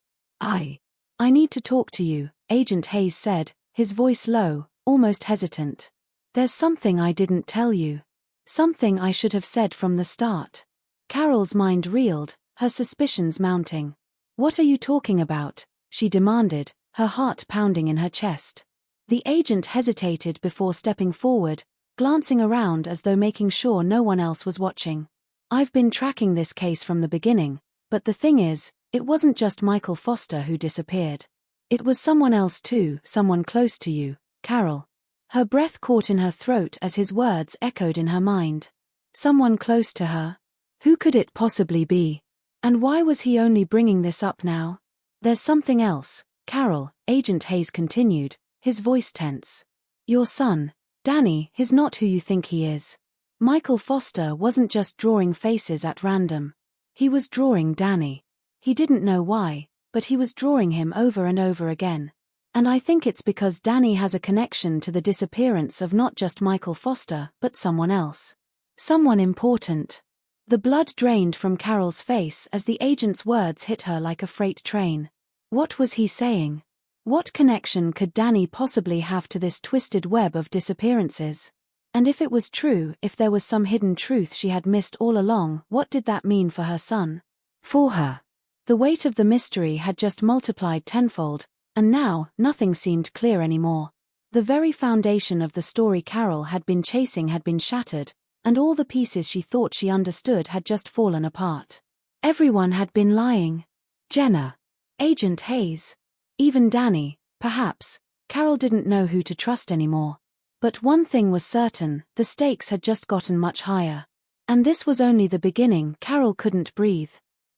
I need to talk to you, Agent Hayes said, his voice low, almost hesitant. There's something I didn't tell you. Something I should have said from the start. Carol's mind reeled, her suspicions mounting. What are you talking about? She demanded, her heart pounding in her chest. The agent hesitated before stepping forward, glancing around as though making sure no one else was watching. I've been tracking this case from the beginning, but the thing is, it wasn't just Michael Foster who disappeared. It was someone else too, someone close to you, Carol. Her breath caught in her throat as his words echoed in her mind. Someone close to her? Who could it possibly be? And why was he only bringing this up now? There's something else, Carol, Agent Hayes continued, his voice tense. Your son, Danny, is not who you think he is. Michael Foster wasn't just drawing faces at random. He was drawing Danny. He didn't know why, but he was drawing him over and over again. And I think it's because Danny has a connection to the disappearance of not just Michael Foster, but someone else. Someone important. The blood drained from Carol's face as the agent's words hit her like a freight train. What was he saying? What connection could Danny possibly have to this twisted web of disappearances? And if it was true, if there was some hidden truth she had missed all along, what did that mean for her son? For her. The weight of the mystery had just multiplied tenfold, and now, nothing seemed clear anymore. The very foundation of the story Carol had been chasing had been shattered, and all the pieces she thought she understood had just fallen apart. Everyone had been lying. Jenna. Agent Hayes. Even Danny, perhaps. Carol didn't know who to trust anymore. But one thing was certain, the stakes had just gotten much higher. And this was only the beginning. Carol couldn't breathe.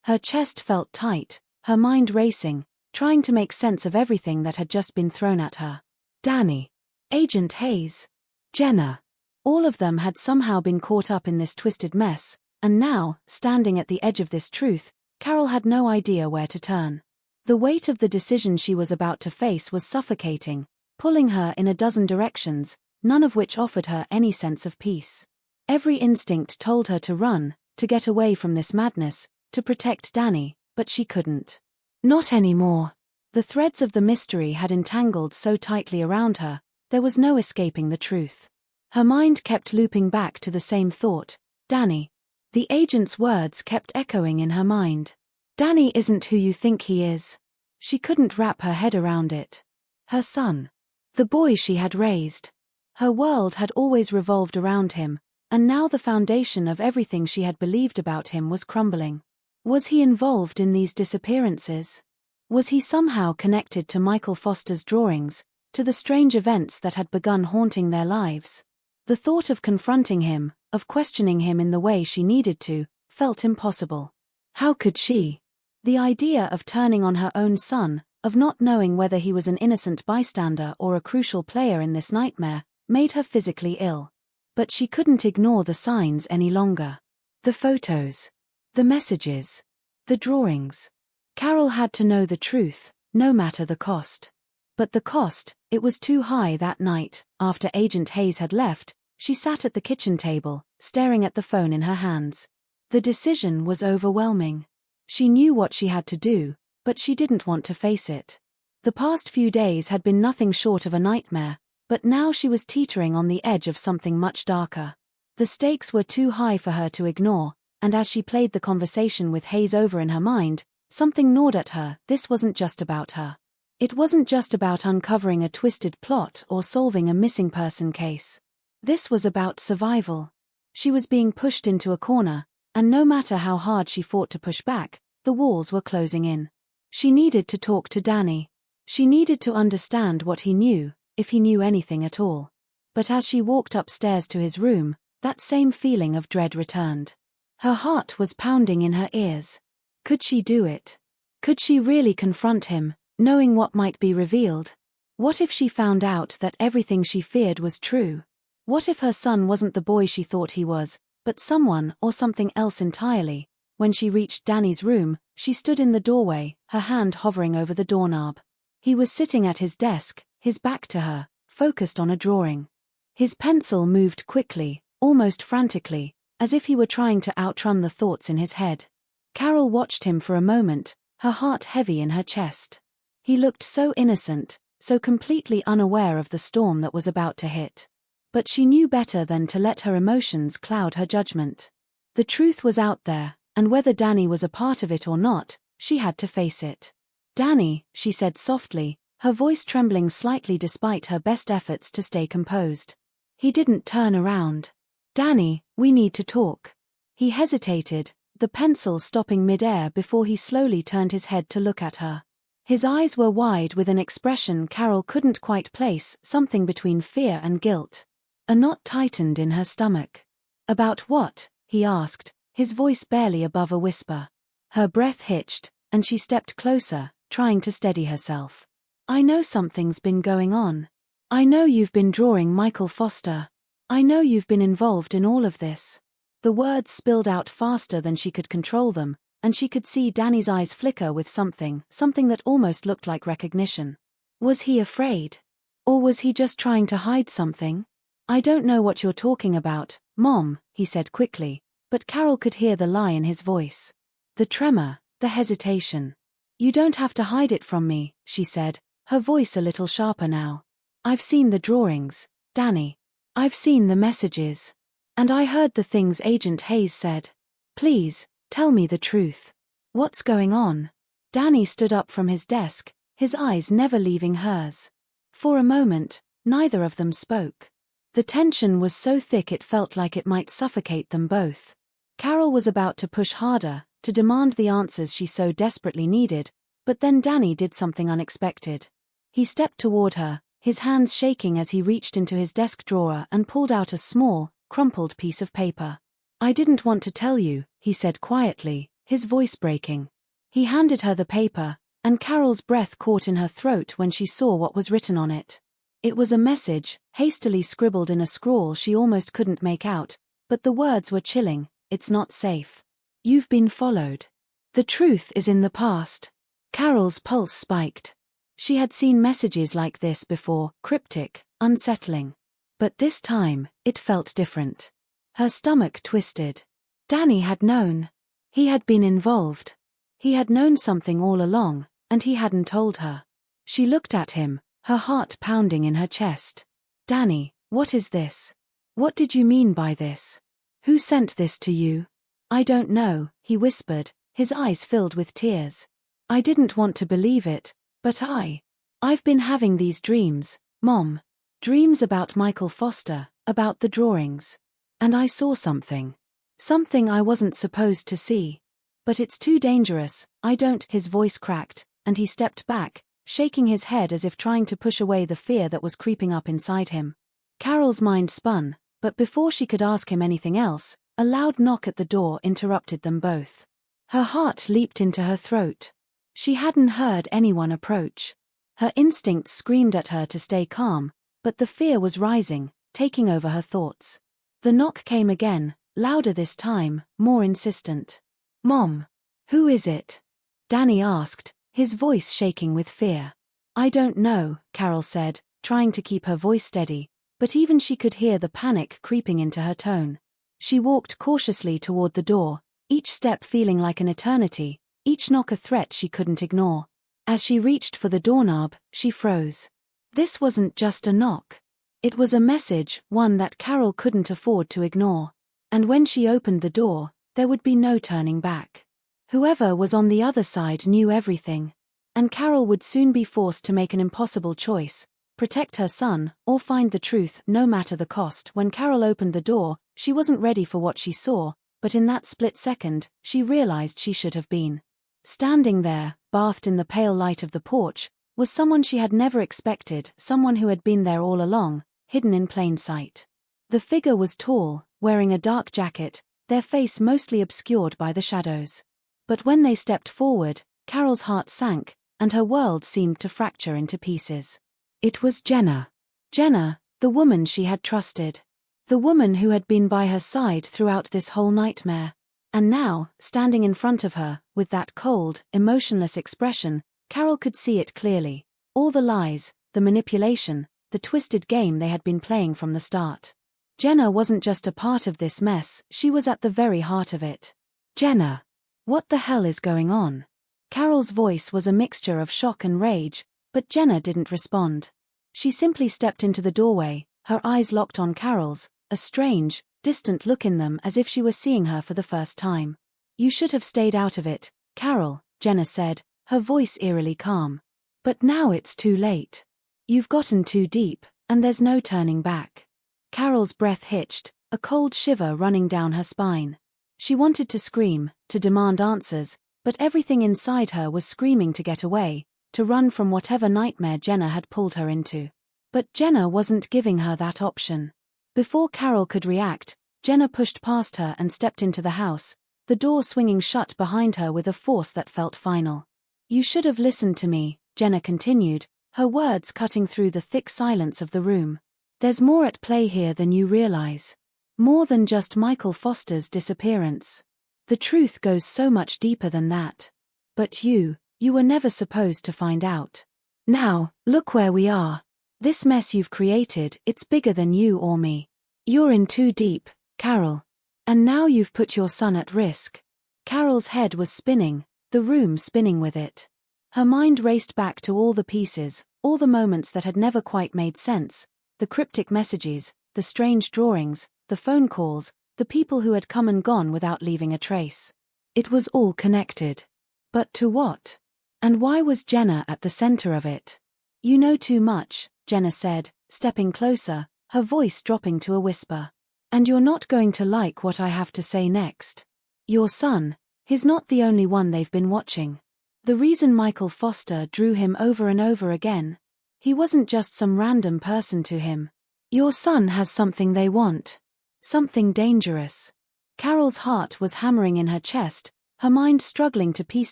Her chest felt tight, her mind racing, trying to make sense of everything that had just been thrown at her. Danny. Agent Hayes. Jenna. All of them had somehow been caught up in this twisted mess, and now, standing at the edge of this truth, Carol had no idea where to turn. The weight of the decision she was about to face was suffocating, pulling her in a dozen directions, none of which offered her any sense of peace. Every instinct told her to run, to get away from this madness, to protect Danny, but she couldn't. Not anymore. The threads of the mystery had entangled so tightly around her, there was no escaping the truth. Her mind kept looping back to the same thought, Danny. The agent's words kept echoing in her mind. Danny isn't who you think he is. She couldn't wrap her head around it. Her son. The boy she had raised. Her world had always revolved around him, and now the foundation of everything she had believed about him was crumbling. Was he involved in these disappearances? Was he somehow connected to Michael Foster's drawings, to the strange events that had begun haunting their lives? The thought of confronting him, of questioning him in the way she needed to, felt impossible. How could she? The idea of turning on her own son, of not knowing whether he was an innocent bystander or a crucial player in this nightmare, made her physically ill. But she couldn't ignore the signs any longer. The photos. The messages. The drawings. Carol had to know the truth, no matter the cost. But the cost, it was too high that night. After Agent Hayes had left, she sat at the kitchen table, staring at the phone in her hands. The decision was overwhelming. She knew what she had to do, but she didn't want to face it. The past few days had been nothing short of a nightmare, but now she was teetering on the edge of something much darker. The stakes were too high for her to ignore, and as she played the conversation with Hayes over in her mind, something gnawed at her. This wasn't just about her. It wasn't just about uncovering a twisted plot or solving a missing person case. This was about survival. She was being pushed into a corner, and no matter how hard she fought to push back, the walls were closing in. She needed to talk to Danny. She needed to understand what he knew, if he knew anything at all. But as she walked upstairs to his room, that same feeling of dread returned. Her heart was pounding in her ears. Could she do it? Could she really confront him, knowing what might be revealed? What if she found out that everything she feared was true? What if her son wasn't the boy she thought he was, but someone or something else entirely? When she reached Danny's room, she stood in the doorway, her hand hovering over the doorknob. He was sitting at his desk, his back to her, focused on a drawing. His pencil moved quickly, almost frantically, as if he were trying to outrun the thoughts in his head. Carol watched him for a moment, her heart heavy in her chest. He looked so innocent, so completely unaware of the storm that was about to hit. But she knew better than to let her emotions cloud her judgment. The truth was out there, and whether Danny was a part of it or not, she had to face it. Danny, she said softly, her voice trembling slightly despite her best efforts to stay composed. He didn't turn around. Danny, we need to talk. He hesitated, the pencil stopping mid-air before he slowly turned his head to look at her. His eyes were wide with an expression Carol couldn't quite place, something between fear and guilt. A knot tightened in her stomach. About what? He asked, his voice barely above a whisper. Her breath hitched, and she stepped closer, trying to steady herself. I know something's been going on. I know you've been drawing Michael Foster. I know you've been involved in all of this. The words spilled out faster than she could control them, and she could see Danny's eyes flicker with something that almost looked like recognition. Was he afraid? Or was he just trying to hide something? I don't know what you're talking about, Mom, he said quickly, but Carol could hear the lie in his voice. The tremor, the hesitation. You don't have to hide it from me, she said, her voice a little sharper now. I've seen the drawings, Danny. I've seen the messages. And I heard the things Agent Hayes said. Please, tell me the truth. What's going on? Danny stood up from his desk, his eyes never leaving hers. For a moment, Neither of them spoke. The tension was so thick it felt like it might suffocate them both. Carol was about to push harder, to demand the answers she so desperately needed, but then Danny did something unexpected. He stepped toward her, his hands shaking as he reached into his desk drawer and pulled out a small, crumpled piece of paper. "I didn't want to tell you," he said quietly, his voice breaking. He handed her the paper, and Carol's breath caught in her throat when she saw what was written on it. It was a message, hastily scribbled in a scrawl she almost couldn't make out, but the words were chilling. "It's not safe. You've been followed. The truth is in the past." Carol's pulse spiked. She had seen messages like this before, cryptic, unsettling. But this time, it felt different. Her stomach twisted. Danny had known. He had been involved. He had known something all along, and he hadn't told her. She looked at him, her heart pounding in her chest. "Danny, what is this? What did you mean by this? Who sent this to you?" "I don't know," he whispered, his eyes filled with tears. "I didn't want to believe it, but I've been having these dreams, Mom. Dreams about Michael Foster, about the drawings. And I saw something. Something I wasn't supposed to see. But it's too dangerous, I don't." His voice cracked, and he stepped back, shaking his head as if trying to push away the fear that was creeping up inside him. Carol's mind spun, but before she could ask him anything else, a loud knock at the door interrupted them both. Her heart leaped into her throat. She hadn't heard anyone approach. Her instincts screamed at her to stay calm, but the fear was rising, taking over her thoughts. The knock came again, louder this time, more insistent. "Mom, who is it?" Danny asked, his voice shaking with fear. "I don't know," Carol said, trying to keep her voice steady, but even she could hear the panic creeping into her tone. She walked cautiously toward the door, each step feeling like an eternity, each knock a threat she couldn't ignore. As she reached for the doorknob, she froze. This wasn't just a knock. It was a message, one that Carol couldn't afford to ignore. And when she opened the door, there would be no turning back. Whoever was on the other side knew everything. And Carol would soon be forced to make an impossible choice: protect her son, or find the truth, no matter the cost. When Carol opened the door, she wasn't ready for what she saw, but in that split second, she realized she should have been. Standing there, bathed in the pale light of the porch, was someone she had never expected, someone who had been there all along, hidden in plain sight. The figure was tall, wearing a dark jacket, their face mostly obscured by the shadows. But when they stepped forward, Carol's heart sank, and her world seemed to fracture into pieces. It was Jenna. Jenna, the woman she had trusted. The woman who had been by her side throughout this whole nightmare. And now, standing in front of her, with that cold, emotionless expression, Carol could see it clearly. All the lies, the manipulation, the twisted game they had been playing from the start. Jenna wasn't just a part of this mess, she was at the very heart of it. "Jenna, what the hell is going on?" Carol's voice was a mixture of shock and rage, but Jenna didn't respond. She simply stepped into the doorway, her eyes locked on Carol's, a strange, distant look in them as if she were seeing her for the first time. "You should have stayed out of it, Carol," Jenna said, her voice eerily calm. "But now it's too late. You've gotten too deep, and there's no turning back." Carol's breath hitched, a cold shiver running down her spine. She wanted to scream, to demand answers, but everything inside her was screaming to get away, to run from whatever nightmare Jenna had pulled her into. But Jenna wasn't giving her that option. Before Carol could react, Jenna pushed past her and stepped into the house, the door swinging shut behind her with a force that felt final. "You should have listened to me," Jenna continued, her words cutting through the thick silence of the room. "There's more at play here than you realize. More than just Michael Foster's disappearance. The truth goes so much deeper than that. But you were never supposed to find out. Now, look where we are. This mess you've created, it's bigger than you or me. You're in too deep, Carol. And now you've put your son at risk." Carol's head was spinning, the room spinning with it. Her mind raced back to all the pieces, all the moments that had never quite made sense, the cryptic messages, the strange drawings, the phone calls, the people who had come and gone without leaving a trace. It was all connected. But to what? And why was Jenna at the center of it? "You know too much," Jenna said, stepping closer, her voice dropping to a whisper. "And you're not going to like what I have to say next. Your son, he's not the only one they've been watching. The reason Michael Foster drew him over and over again, he wasn't just some random person to him. Your son has something they want. Something dangerous." Carol's heart was hammering in her chest, her mind struggling to piece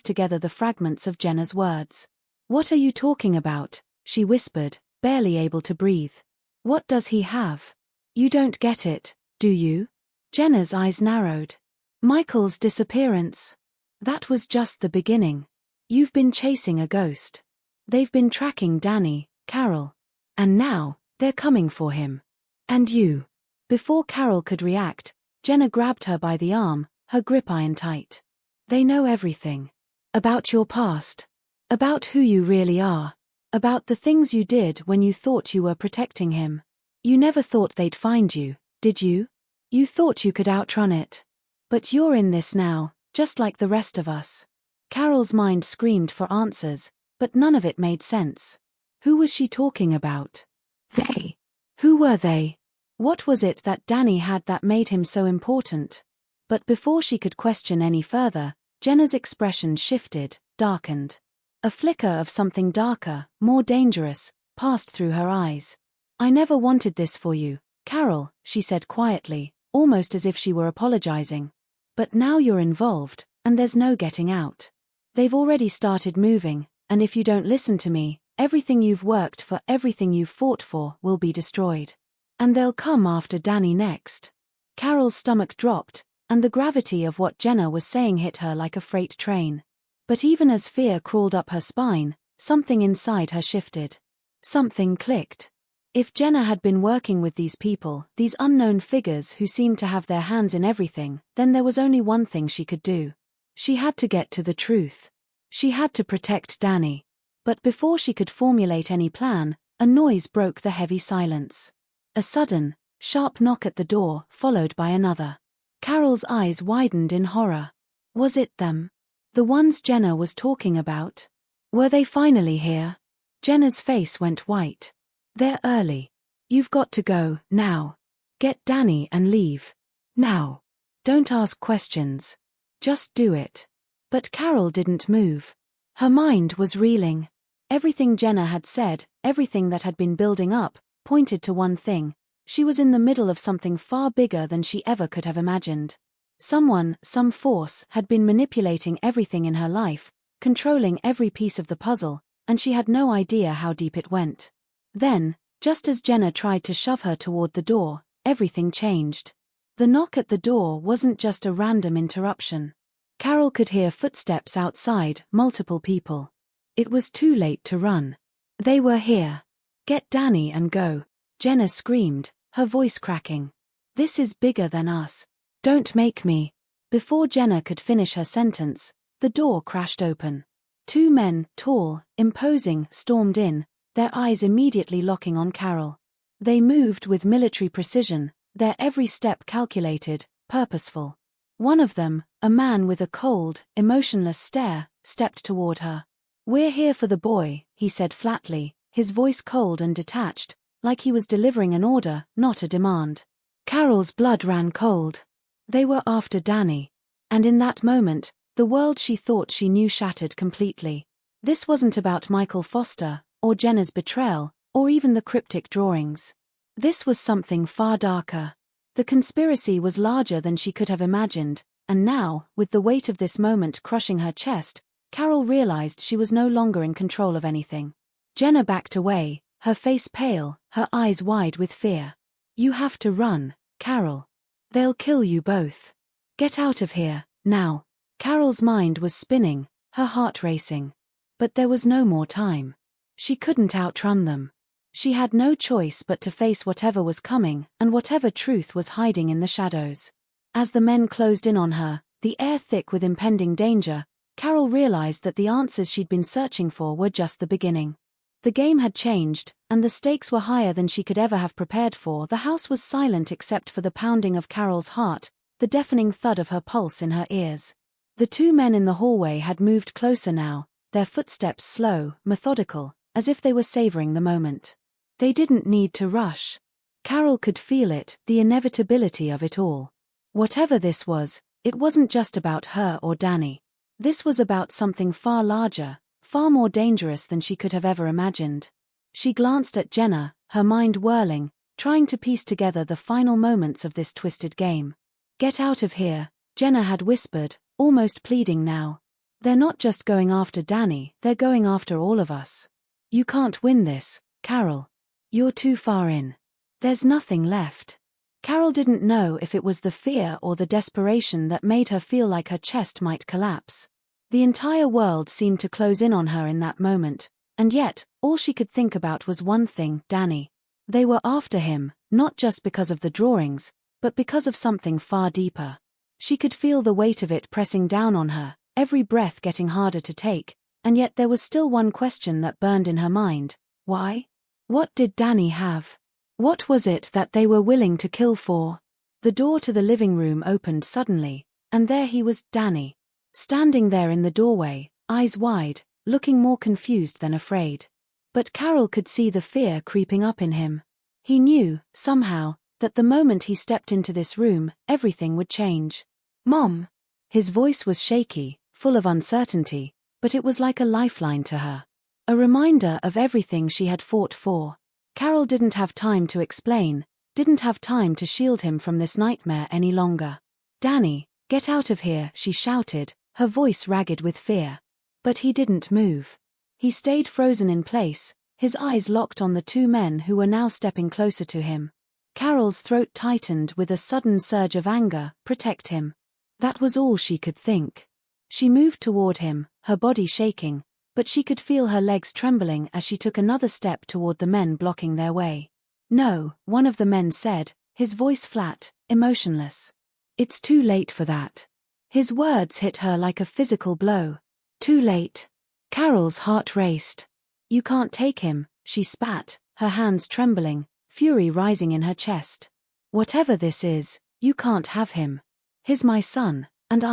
together the fragments of Jenna's words. "What are you talking about?" she whispered, barely able to breathe. "What does he have? You don't get it, do you?" Jenna's eyes narrowed. "Michael's disappearance. That was just the beginning. You've been chasing a ghost. They've been tracking Danny, Carol. And now, they're coming for him. And you." Before Carol could react, Jenna grabbed her by the arm, her grip iron tight. "They know everything. About your past. About who you really are. About the things you did when you thought you were protecting him. You never thought they'd find you, did you? You thought you could outrun it. But you're in this now, just like the rest of us." Carol's mind screamed for answers, but none of it made sense. Who was she talking about? They. Who were they? What was it that Danny had that made him so important? But before she could question any further, Jenna's expression shifted, darkened. A flicker of something darker, more dangerous, passed through her eyes. "I never wanted this for you, Carol," she said quietly, almost as if she were apologizing. "But now you're involved, and there's no getting out. They've already started moving, and if you don't listen to me, everything you've worked for, everything you've fought for, will be destroyed. And they'll come after Danny next." Carol's stomach dropped, and the gravity of what Jenna was saying hit her like a freight train. But even as fear crawled up her spine, something inside her shifted. Something clicked. If Jenna had been working with these people, these unknown figures who seemed to have their hands in everything, then there was only one thing she could do. She had to get to the truth. She had to protect Danny. But before she could formulate any plan, a noise broke the heavy silence. A sudden, sharp knock at the door, followed by another. Carol's eyes widened in horror. Was it them? The ones Jenna was talking about? Were they finally here? Jenna's face went white. "They're early. You've got to go, now. Get Danny and leave. Now. Don't ask questions. Just do it." But Carol didn't move. Her mind was reeling. Everything Jenna had said, everything that had been building up, pointed to one thing. She was in the middle of something far bigger than she ever could have imagined. Someone, some force, had been manipulating everything in her life, controlling every piece of the puzzle, and she had no idea how deep it went. Then, just as Jenna tried to shove her toward the door, everything changed. The knock at the door wasn't just a random interruption. Carol could hear footsteps outside, multiple people. It was too late to run. They were here. "Get Danny and go," Jenna screamed, her voice cracking. "This is bigger than us. Don't make me." Before Jenna could finish her sentence, the door crashed open. Two men, tall, imposing, stormed in, their eyes immediately locking on Carol. They moved with military precision, their every step calculated, purposeful. One of them, a man with a cold, emotionless stare, stepped toward her. "We're here for the boy," he said flatly, his voice cold and detached, like he was delivering an order, not a demand. Carol's blood ran cold. They were after Danny. And in that moment, the world she thought she knew shattered completely. This wasn't about Michael Foster, or Jenna's betrayal, or even the cryptic drawings. This was something far darker. The conspiracy was larger than she could have imagined, and now, with the weight of this moment crushing her chest, Carol realized she was no longer in control of anything. Jenna backed away, her face pale, her eyes wide with fear. "You have to run, Carol. They'll kill you both. Get out of here, now." Carol's mind was spinning, her heart racing. But there was no more time. She couldn't outrun them. She had no choice but to face whatever was coming and whatever truth was hiding in the shadows. As the men closed in on her, the air thick with impending danger, Carol realized that the answers she'd been searching for were just the beginning. The game had changed, and the stakes were higher than she could ever have prepared for. The house was silent except for the pounding of Carol's heart, the deafening thud of her pulse in her ears. The two men in the hallway had moved closer now, their footsteps slow, methodical, as if they were savoring the moment. They didn't need to rush. Carol could feel it, the inevitability of it all. Whatever this was, it wasn't just about her or Danny. This was about something far larger, far more dangerous than she could have ever imagined. She glanced at Jenna, her mind whirling, trying to piece together the final moments of this twisted game. "Get out of here," Jenna had whispered, almost pleading now. "They're not just going after Danny, they're going after all of us. You can't win this, Carol. You're too far in. There's nothing left." Carol didn't know if it was the fear or the desperation that made her feel like her chest might collapse. The entire world seemed to close in on her in that moment, and yet, all she could think about was one thing: Danny. They were after him, not just because of the drawings, but because of something far deeper. She could feel the weight of it pressing down on her, every breath getting harder to take, and yet there was still one question that burned in her mind: why? What did Danny have? What was it that they were willing to kill for? The door to the living room opened suddenly, and there he was, Danny. Standing there in the doorway, eyes wide, looking more confused than afraid. But Carol could see the fear creeping up in him. He knew, somehow, that the moment he stepped into this room, everything would change. "Mom!" His voice was shaky, full of uncertainty, but it was like a lifeline to her. A reminder of everything she had fought for. Carol didn't have time to explain, didn't have time to shield him from this nightmare any longer. "Danny, get out of here," she shouted, her voice ragged with fear. But he didn't move. He stayed frozen in place, his eyes locked on the two men who were now stepping closer to him. Carol's throat tightened with a sudden surge of anger. Protect him. That was all she could think. She moved toward him, her body shaking, but she could feel her legs trembling as she took another step toward the men blocking their way. "No," one of the men said, his voice flat, emotionless. "It's too late for that." His words hit her like a physical blow. Too late. Carol's heart raced. "You can't take him," she spat, her hands trembling, fury rising in her chest. "Whatever this is, you can't have him. He's my son, and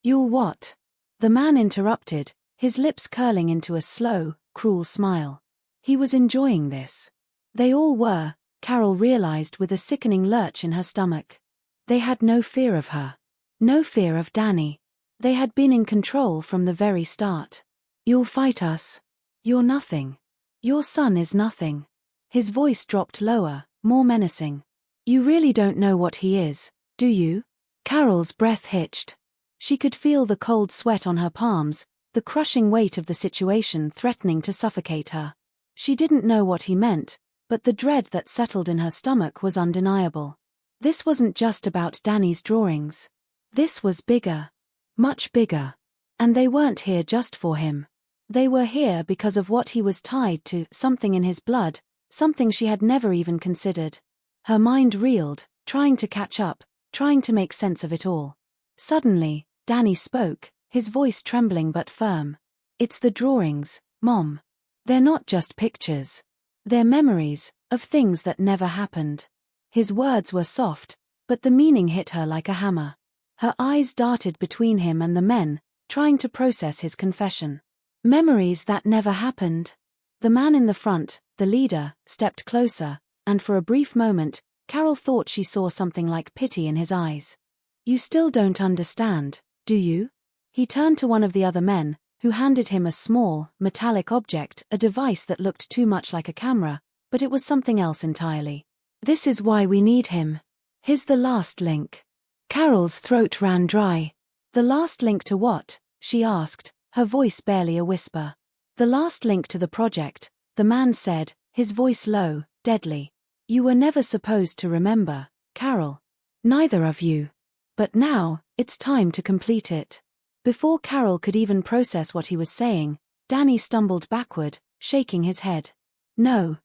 You'll what?" The man interrupted, his lips curling into a slow, cruel smile. He was enjoying this. They all were, Carol realized with a sickening lurch in her stomach. They had no fear of her. No fear of Danny. They had been in control from the very start. "You'll fight us. You're nothing. Your son is nothing." His voice dropped lower, more menacing. "You really don't know what he is, do you?" Carol's breath hitched. She could feel the cold sweat on her palms, the crushing weight of the situation threatening to suffocate her. She didn't know what he meant, but the dread that settled in her stomach was undeniable. This wasn't just about Danny's drawings. This was bigger. Much bigger. And they weren't here just for him. They were here because of what he was tied to, something in his blood, something she had never even considered. Her mind reeled, trying to catch up, trying to make sense of it all. Suddenly, Danny spoke, his voice trembling but firm. "It's the drawings, Mom. They're not just pictures. They're memories, of things that never happened." His words were soft, but the meaning hit her like a hammer. Her eyes darted between him and the men, trying to process his confession. Memories that never happened. The man in the front, the leader, stepped closer, and for a brief moment, Carol thought she saw something like pity in his eyes. "You still don't understand, do you?" He turned to one of the other men, who handed him a small, metallic object, a device that looked too much like a camera, but it was something else entirely. "This is why we need him. He's the last link." Carol's throat ran dry. "The last link to what?" she asked, her voice barely a whisper. "The last link to the project," the man said, his voice low, deadly. "You were never supposed to remember, Carol. Neither of you. But now, it's time to complete it." Before Carol could even process what he was saying, Danny stumbled backward, shaking his head. No,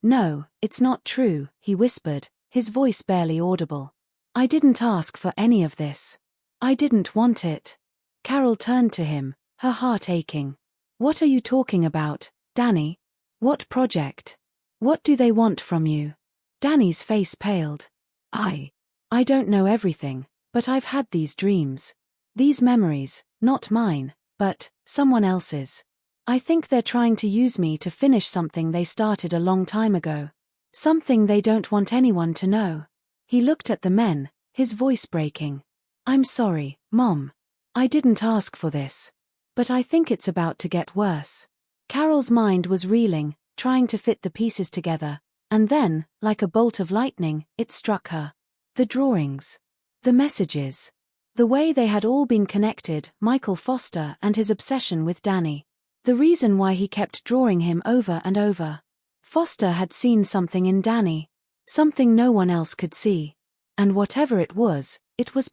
it's not true," he whispered, his voice barely audible. "I didn't ask for any of this. I didn't want it." Carol turned to him, her heart aching. "What are you talking about, Danny? What project? What do they want from you?" Danny's face paled. I don't know everything, but I've had these dreams. These memories, not mine, but someone else's. I think they're trying to use me to finish something they started a long time ago. Something they don't want anyone to know. He looked at the men, his voice breaking. I'm sorry, Mom. I didn't ask for this. But I think it's about to get worse. Carol's mind was reeling, trying to fit the pieces together, and then, like a bolt of lightning, it struck her. The drawings. The messages. The way they had all been connected, Michael Foster and his obsession with Danny. The reason why he kept drawing him over and over. Foster had seen something in Danny. Something no one else could see. And whatever it was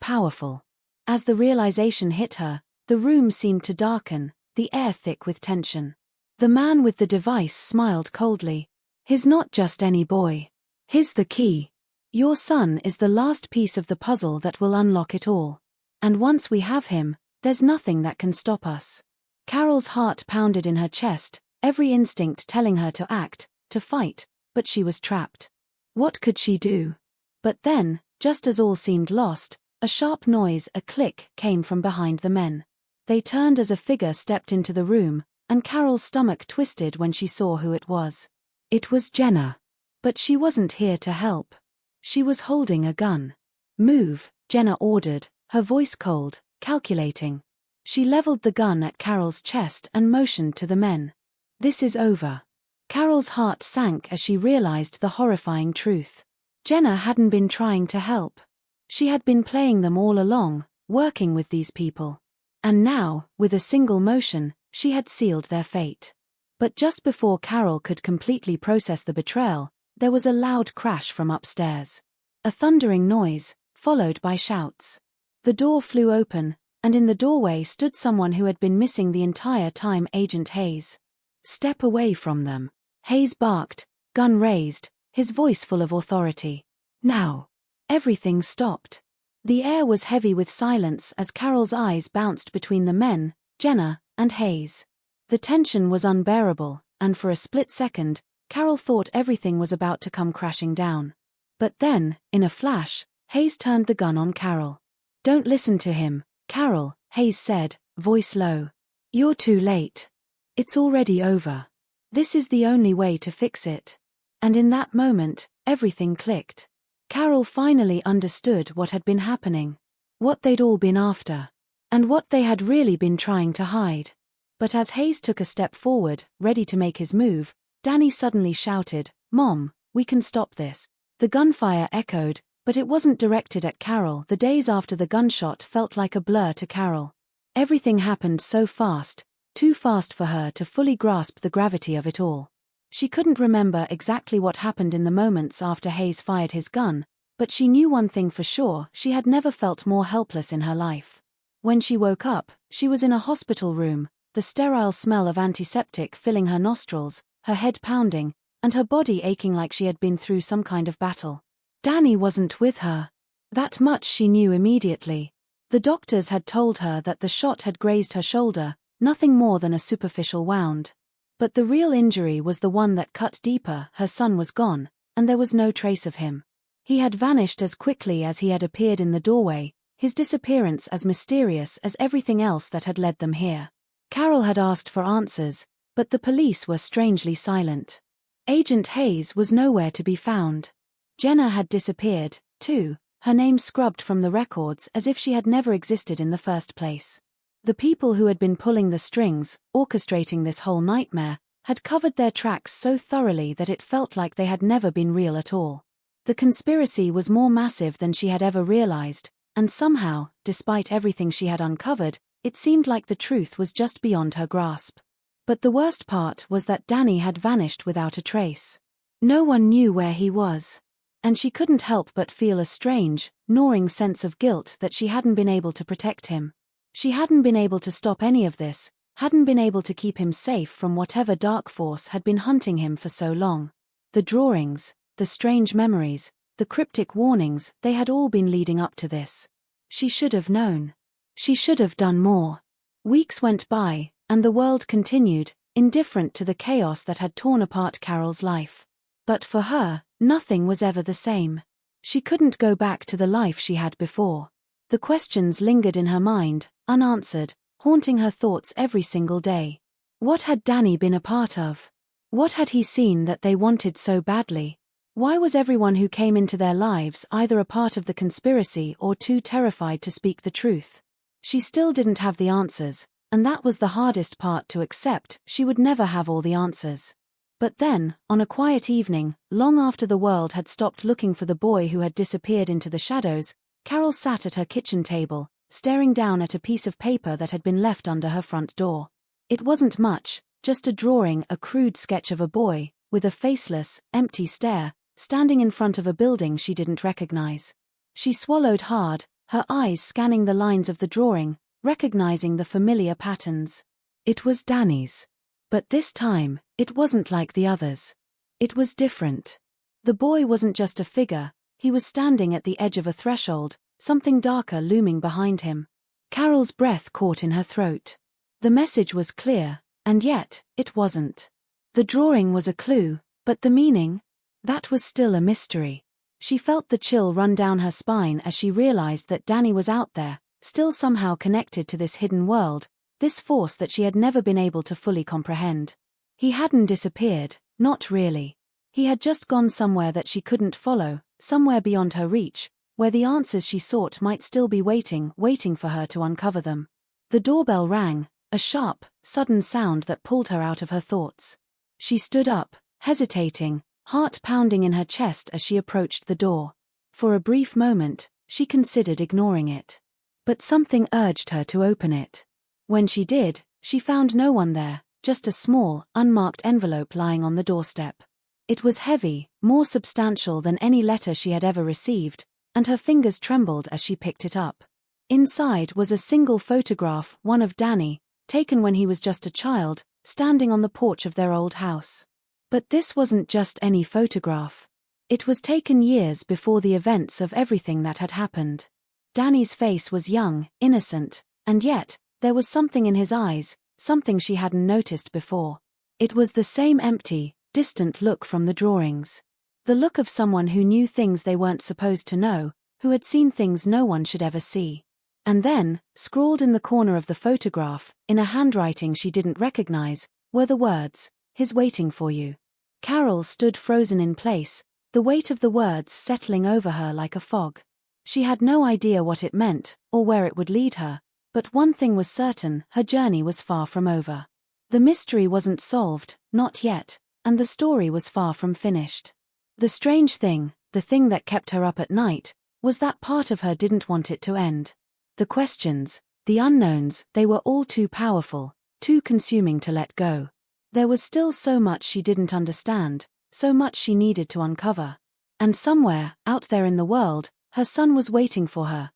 powerful. As the realization hit her, the room seemed to darken, the air thick with tension. The man with the device smiled coldly. He's not just any boy. He's the key. Your son is the last piece of the puzzle that will unlock it all. And once we have him, there's nothing that can stop us. Carol's heart pounded in her chest, every instinct telling her to act, to fight, but she was trapped. What could she do? But then, just as all seemed lost, a sharp noise, a click, came from behind the men. They turned as a figure stepped into the room, and Carol's stomach twisted when she saw who it was. It was Jenna. But she wasn't here to help. She was holding a gun. Move, Jenna ordered, her voice cold, calculating. She leveled the gun at Carol's chest and motioned to the men. This is over. Carol's heart sank as she realized the horrifying truth. Jenna hadn't been trying to help. She had been playing them all along, working with these people. And now, with a single motion, she had sealed their fate. But just before Carol could completely process the betrayal, there was a loud crash from upstairs. A thundering noise, followed by shouts. The door flew open, and in the doorway stood someone who had been missing the entire time, Agent Hayes. Step away from them. Hayes barked, gun raised, his voice full of authority. Now. Everything stopped. The air was heavy with silence as Carol's eyes bounced between the men, Jenna, and Hayes. The tension was unbearable, and for a split second, Carol thought everything was about to come crashing down. But then, in a flash, Hayes turned the gun on Carol. Don't listen to him, Carol, Hayes said, voice low. You're too late. It's already over. This is the only way to fix it. And in that moment, everything clicked. Carol finally understood what had been happening. What they'd all been after. And what they had really been trying to hide. But as Hayes took a step forward, ready to make his move, Danny suddenly shouted, Mom, we can stop this. The gunfire echoed, but it wasn't directed at Carol. The days after the gunshot felt like a blur to Carol. Everything happened so fast, too fast for her to fully grasp the gravity of it all. She couldn't remember exactly what happened in the moments after Hayes fired his gun, but she knew one thing for sure: she had never felt more helpless in her life. When she woke up, she was in a hospital room, the sterile smell of antiseptic filling her nostrils, her head pounding, and her body aching like she had been through some kind of battle. Danny wasn't with her. That much she knew immediately. The doctors had told her that the shot had grazed her shoulder, nothing more than a superficial wound. But the real injury was the one that cut deeper. Her son was gone, and there was no trace of him. He had vanished as quickly as he had appeared in the doorway, his disappearance as mysterious as everything else that had led them here. Carol had asked for answers, but the police were strangely silent. Agent Hayes was nowhere to be found. Jenna had disappeared, too, her name scrubbed from the records as if she had never existed in the first place. The people who had been pulling the strings, orchestrating this whole nightmare, had covered their tracks so thoroughly that it felt like they had never been real at all. The conspiracy was more massive than she had ever realized, and somehow, despite everything she had uncovered, it seemed like the truth was just beyond her grasp. But the worst part was that Danny had vanished without a trace. No one knew where he was. And she couldn't help but feel a strange, gnawing sense of guilt that she hadn't been able to protect him. She hadn't been able to stop any of this, hadn't been able to keep him safe from whatever dark force had been hunting him for so long. The drawings, the strange memories, the cryptic warnings, they had all been leading up to this. She should have known. She should have done more. Weeks went by, and the world continued, indifferent to the chaos that had torn apart Carol's life. But for her, nothing was ever the same. She couldn't go back to the life she had before. The questions lingered in her mind, unanswered, haunting her thoughts every single day. What had Danny been a part of? What had he seen that they wanted so badly? Why was everyone who came into their lives either a part of the conspiracy or too terrified to speak the truth? She still didn't have the answers, and that was the hardest part to accept. She would never have all the answers. But then, on a quiet evening, long after the world had stopped looking for the boy who had disappeared into the shadows, Carol sat at her kitchen table, staring down at a piece of paper that had been left under her front door. It wasn't much, just a drawing, a crude sketch of a boy, with a faceless, empty stare, standing in front of a building she didn't recognize. She swallowed hard, her eyes scanning the lines of the drawing, recognizing the familiar patterns. It was Danny's. But this time, it wasn't like the others. It was different. The boy wasn't just a figure, he was standing at the edge of a threshold, something darker looming behind him. Carol's breath caught in her throat. The message was clear, and yet, it wasn't. The drawing was a clue, but the meaning? That was still a mystery. She felt the chill run down her spine as she realized that Danny was out there, still somehow connected to this hidden world, this force that she had never been able to fully comprehend. He hadn't disappeared, not really. He had just gone somewhere that she couldn't follow, somewhere beyond her reach, where the answers she sought might still be waiting for her to uncover them. The doorbell rang, a sharp, sudden sound that pulled her out of her thoughts. She stood up, hesitating, heart pounding in her chest as she approached the door. For a brief moment, she considered ignoring it. But something urged her to open it. When she did, she found no one there, just a small, unmarked envelope lying on the doorstep. It was heavy, more substantial than any letter she had ever received, and her fingers trembled as she picked it up. Inside was a single photograph, one of Danny, taken when he was just a child, standing on the porch of their old house. But this wasn't just any photograph. It was taken years before the events of everything that had happened. Danny's face was young, innocent, and yet, there was something in his eyes, something she hadn't noticed before. It was the same empty, distant look from the drawings. The look of someone who knew things they weren't supposed to know, who had seen things no one should ever see. And then, scrawled in the corner of the photograph, in a handwriting she didn't recognize, were the words, "He's waiting for you." Carol stood frozen in place, the weight of the words settling over her like a fog. She had no idea what it meant, or where it would lead her, but one thing was certain, her journey was far from over. The mystery wasn't solved, not yet, and the story was far from finished. The strange thing, the thing that kept her up at night, was that part of her didn't want it to end. The questions, the unknowns, they were all too powerful, too consuming to let go. There was still so much she didn't understand, so much she needed to uncover. And somewhere, out there in the world, her son was waiting for her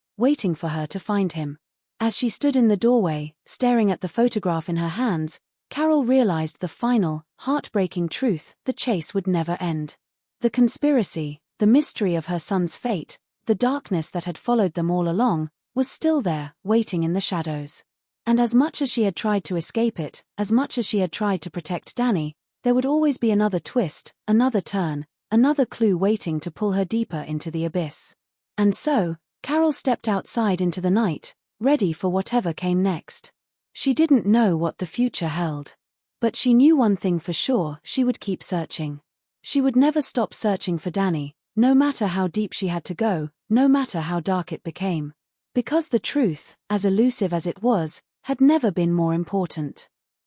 to find him. As she stood in the doorway, staring at the photograph in her hands, Carol realized the final, heartbreaking truth: the chase would never end. The conspiracy, the mystery of her son's fate, the darkness that had followed them all along, was still there, waiting in the shadows. And as much as she had tried to escape it, as much as she had tried to protect Danny, there would always be another twist, another turn, another clue waiting to pull her deeper into the abyss. And so, Carol stepped outside into the night, ready for whatever came next. She didn't know what the future held. But she knew one thing for sure: she would keep searching. She would never stop searching for Danny, no matter how deep she had to go, no matter how dark it became. Because the truth, as elusive as it was, had never been more important.